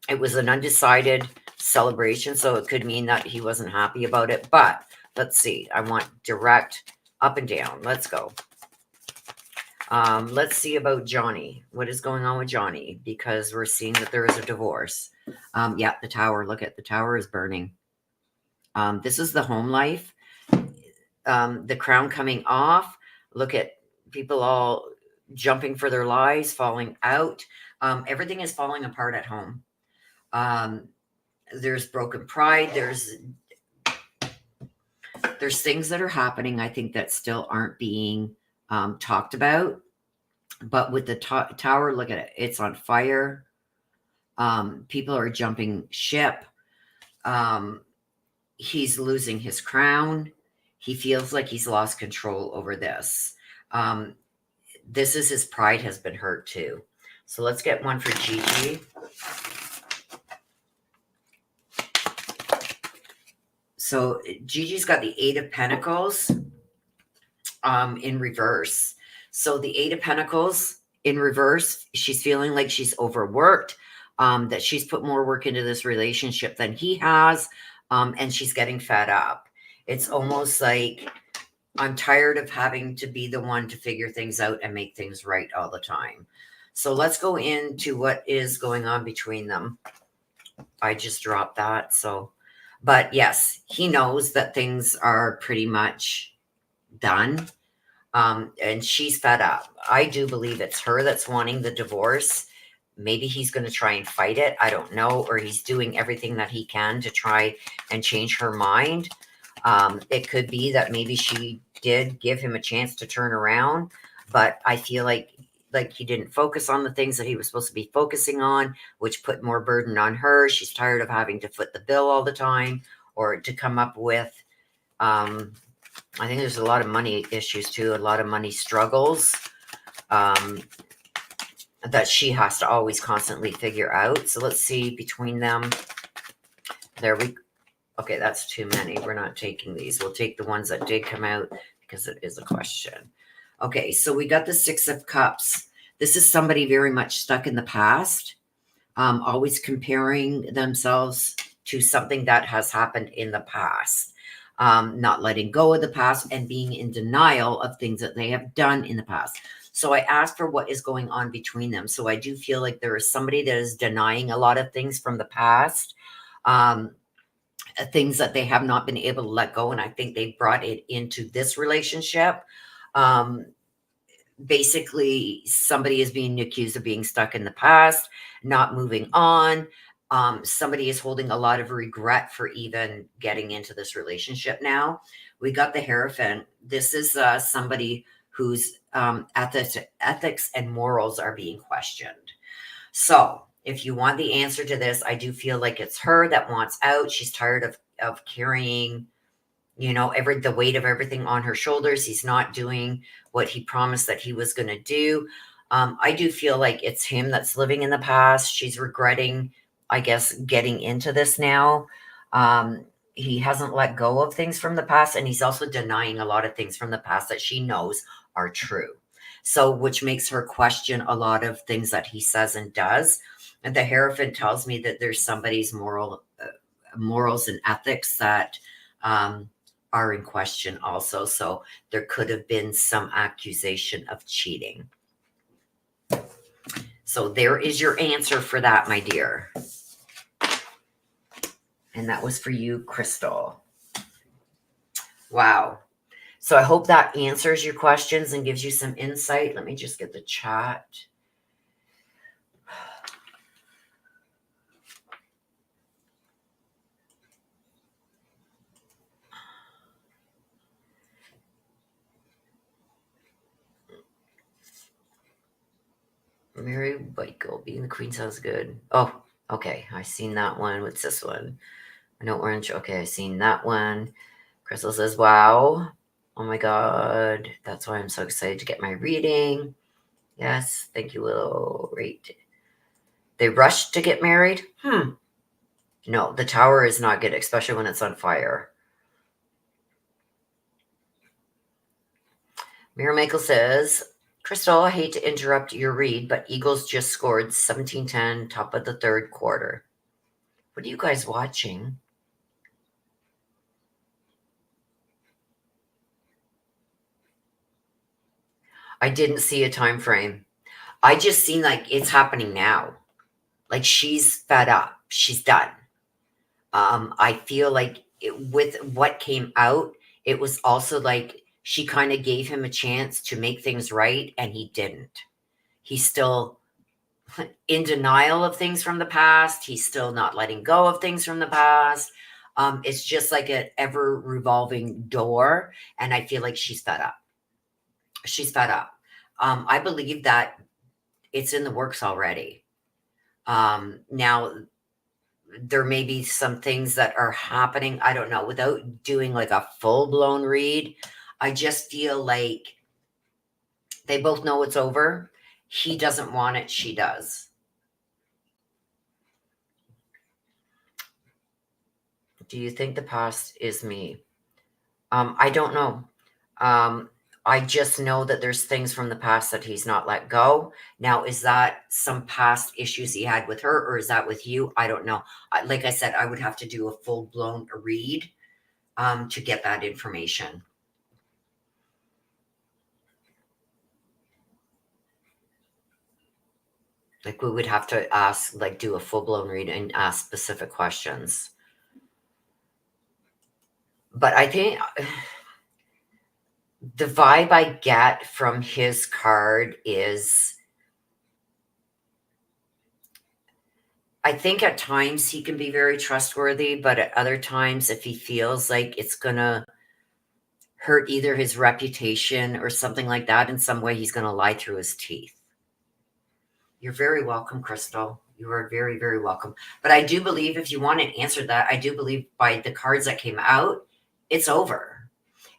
It was an undecided celebration, so it could mean that he wasn't happy about it. But let's see. I want direct up and down. Let's go. Let's see about Johnny. What is going on with Johnny? Because we're seeing that there is a divorce. Yeah, the tower. Look at the tower is burning. This is the home life. The crown coming off. Look at people all jumping for their lives, falling out. Everything is falling apart at home. There's broken pride. There's things that are happening, I think, that still aren't being talked about. But with the tower, look at it. It's on fire. People are jumping ship. He's losing his crown. He feels like he's lost control over this. This is his pride has been hurt too. So let's get one for Gigi. So Gigi's got the 8 of Pentacles in reverse. So the 8 of Pentacles in reverse, she's feeling like she's overworked, that she's put more work into this relationship than he has, and she's getting fed up. It's almost like, I'm tired of having to be the one to figure things out and make things right all the time. So let's go into what is going on between them. I just dropped that. So, but yes, he knows that things are pretty much done. And she's fed up. I do believe it's her that's wanting the divorce. Maybe he's going to try and fight it. I don't know. Or he's doing everything that he can to try and change her mind. It could be that maybe she did give him a chance to turn around, but I feel like he didn't focus on the things that he was supposed to be focusing on, which put more burden on her. She's tired of having to foot the bill all the time, or to come up with, I think there's a lot of money issues too, a lot of money struggles, that she has to always constantly figure out. So let's see between them. Okay, that's too many. We're not taking these. We'll take the ones that did come out because it is a question. Okay, so we got the 6 of Cups. This is somebody very much stuck in the past, always comparing themselves to something that has happened in the past, not letting go of the past and being in denial of things that they have done in the past. So I asked for what is going on between them. So I do feel like there is somebody that is denying a lot of things from the past, things that they have not been able to let go. And I think they brought it into this relationship. basically somebody is being accused of being stuck in the past, not moving on. Somebody is holding a lot of regret for even getting into this relationship now. We got the Hierophant. This is somebody whose ethics and morals are being questioned. So if you want the answer to this, I do feel like it's her that wants out. She's tired of carrying, every the weight of everything on her shoulders. He's not doing what he promised that he was going to do. I do feel like it's him that's living in the past. She's regretting, I guess, getting into this now. He hasn't let go of things from the past, and he's also denying a lot of things from the past that she knows are true. So, which makes her question a lot of things that he says and does. And the Hierophant tells me that there's somebody's morals and ethics that are in question also. So there could have been some accusation of cheating. So there is your answer for that, my dear. And that was for you, Crystal. Wow. So I hope that answers your questions and gives you some insight. Let me just get the chat. Mary White Girl, being the queen sounds good. Oh, okay. I seen that one. What's this one? I know orange. Okay, I seen that one. Crystal says, wow. Oh my God. That's why I'm so excited to get my reading. Yes, thank you, Willow. Great. They rushed to get married? No, the tower is not good, especially when it's on fire. Mira Michael says, Crystal, I hate to interrupt your read, but Eagles just scored 17-10, top of the third quarter. What are you guys watching? I didn't see a time frame. I just seen like it's happening now. Like she's fed up. She's done. I feel like with what came out, it was also like she kind of gave him a chance to make things right, and he didn't. He's still in denial of things from the past. He's still not letting go of things from the past. It's just like an ever revolving door, and I feel like she's fed up. She's fed up. I believe that it's in the works already. Now, there may be some things that are happening. I don't know. Without doing like a full blown read, I just feel like they both know it's over. He doesn't want it. She does. Do you think the past is me? I don't know. I just know that there's things from the past that he's not let go. Now, is that some past issues he had with her, or is that with you? I don't know. Like I said, I would have to do a full blown read to get that information. Like we would have to ask, like do a full blown read and ask specific questions. But I think the vibe I get from his card is, I think at times he can be very trustworthy, but at other times, if he feels like it's going to hurt either his reputation or something like that in some way, he's going to lie through his teeth. You're very welcome, Crystal. You are very, very welcome. But I do believe if you want to answer that, I do believe by the cards that came out, it's over.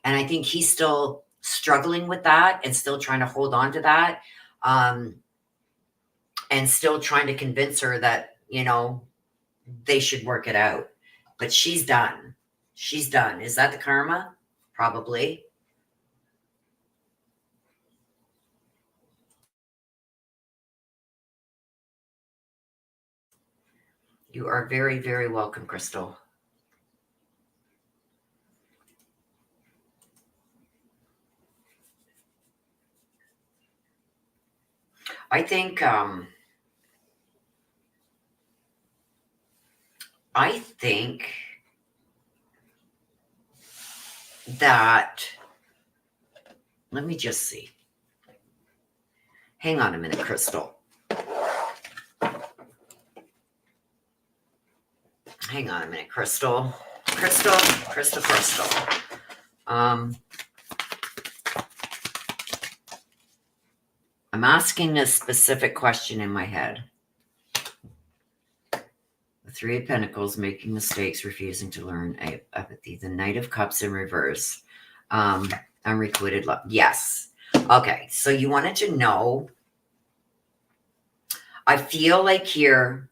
And I think he's still struggling with that and still trying to hold on to that. And still trying to convince her that, they should work it out. But she's done. She's done. Is that the karma? Probably. You are very, very welcome, Crystal. I think that, let me just see. Hang on a minute, Crystal. Hang on a minute, Crystal. Crystal. I'm asking a specific question in my head. The Three of Pentacles, making mistakes, refusing to learn, apathy. The Knight of Cups in reverse. Unrequited love. Yes. Okay, so you wanted to know. I feel like here,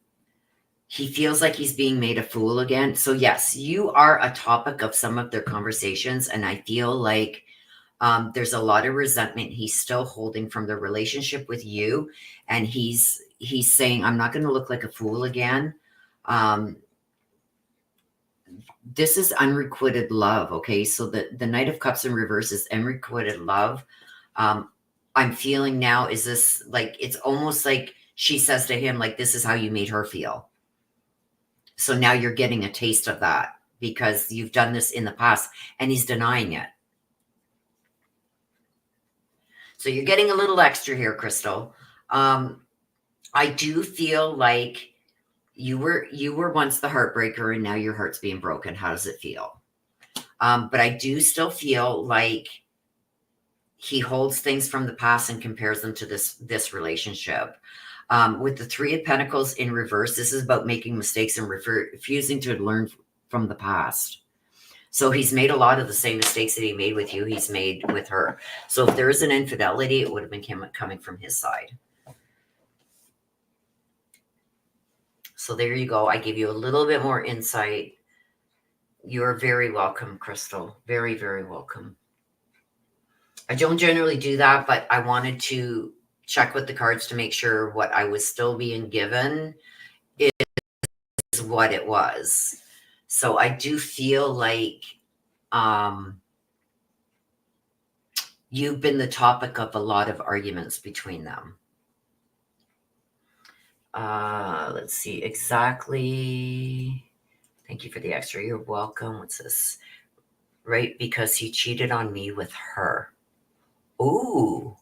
he feels like he's being made a fool again. So yes, you are a topic of some of their conversations, and I feel like there's a lot of resentment he's still holding from the relationship with you, and he's saying, I'm not going to look like a fool again. This is unrequited love. Okay, so the Knight of Cups in reverse is unrequited love. I'm feeling now, is this like, it's almost like she says to him, like, this is how you made her feel. So now you're getting a taste of that because you've done this in the past, and he's denying it. So you're getting a little extra here, Crystal. I do feel like you were once the heartbreaker, and now your heart's being broken. How does it feel? But I do still feel like he holds things from the past and compares them to this relationship. With the Three of Pentacles in reverse, this is about making mistakes and refusing to learn from the past. So he's made a lot of the same mistakes that he made with you, he's made with her. So if there is an infidelity, it would have been coming from his side. So there you go. I gave you a little bit more insight. You're very welcome, Crystal. Very, very welcome. I don't generally do that, but I wanted to check with the cards to make sure what I was still being given is what it was. So I do feel like you've been the topic of a lot of arguments between them. Let's see exactly. Thank you for the extra. You're welcome. What's this? Right, because he cheated on me with her. Ooh.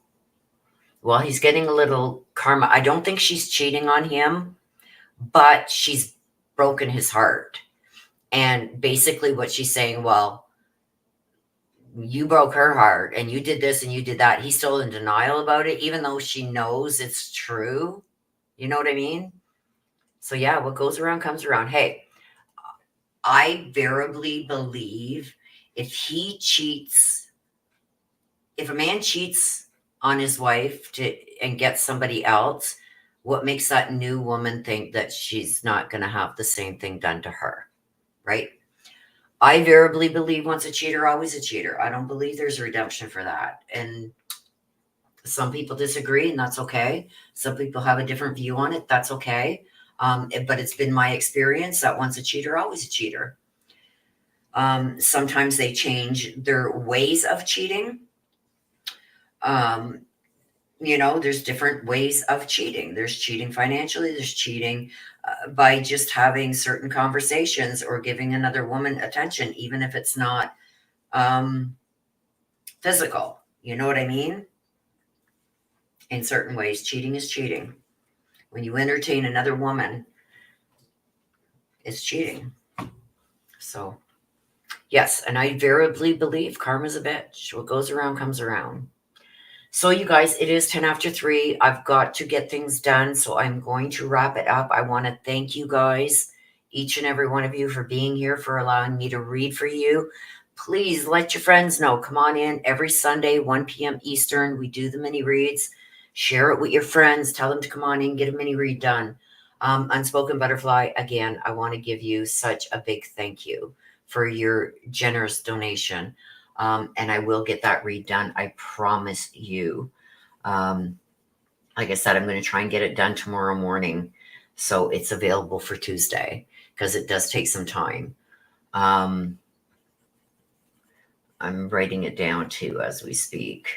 Well, he's getting a little karma. I don't think she's cheating on him, but she's broken his heart. And basically what she's saying, well, you broke her heart and you did this and you did that. He's still in denial about it, even though she knows it's true. You know what I mean? So yeah, what goes around comes around. Hey, I verily believe if a man cheats on his wife and gets somebody else, what makes that new woman think that she's not going to have the same thing done to her, right? I verily believe once a cheater, always a cheater. I don't believe there's a redemption for that. And some people disagree, and that's okay. Some people have a different view on it. That's okay. But it's been my experience that once a cheater, always a cheater. Sometimes they change their ways of cheating. There's different ways of cheating. There's cheating financially. There's cheating by just having certain conversations or giving another woman attention, even if it's not physical. You know what I mean? In certain ways, cheating is cheating. When you entertain another woman, it's cheating. So, yes, and I verily believe karma's a bitch. What goes around comes around. So you guys, it is 10 after 3. I've got to get things done, so I'm going to wrap it up. I want to thank you guys, each and every one of you, for being here, for allowing me to read for you. Please let your friends know. Come on in every Sunday, 1 p.m. Eastern. We do the mini reads. Share it with your friends. Tell them to come on in, get a mini read done. Unspoken Butterfly, again, I want to give you such a big thank you for your generous donation. And I will get that read done. I promise you. Like I said, I'm going to try and get it done tomorrow morning. So it's available for Tuesday because it does take some time. I'm writing it down too as we speak.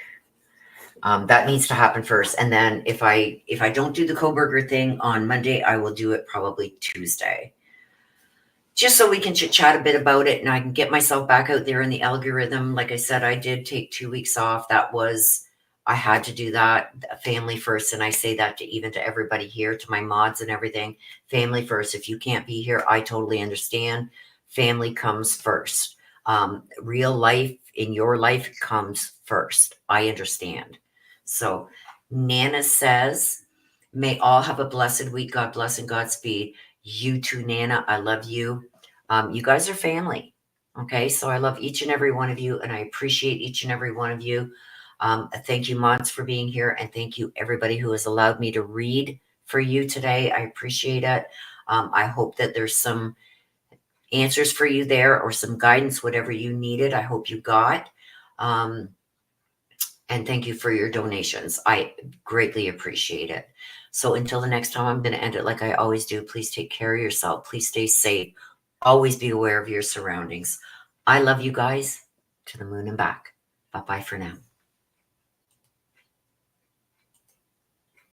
That needs to happen first. And then if I don't do the Coburger thing on Monday, I will do it probably Tuesday. Just so we can chit chat a bit about it and I can get myself back out there in the algorithm. Like I said, I did take 2 weeks off. That was I had to do that. Family first. And I say that to even to everybody here, to my mods and everything. Family first. If you can't be here, I totally understand. Family comes first. Real life in your life comes first. I understand. So Nana says, may all have a blessed week. God bless and Godspeed. You too, Nana. I love you. You guys are family. Okay. So I love each and every one of you, and I appreciate each and every one of you. Thank you, mods, for being here. And thank you, everybody who has allowed me to read for you today. I appreciate it. I hope that there's some answers for you there, or some guidance, whatever you needed. I hope you got. Um, and thank you for your donations. I greatly appreciate it. So until the next time, I'm going to end it like I always do. Please take care of yourself. Please stay safe. Always be aware of your surroundings. I love you guys to the moon and back. Bye-bye for now.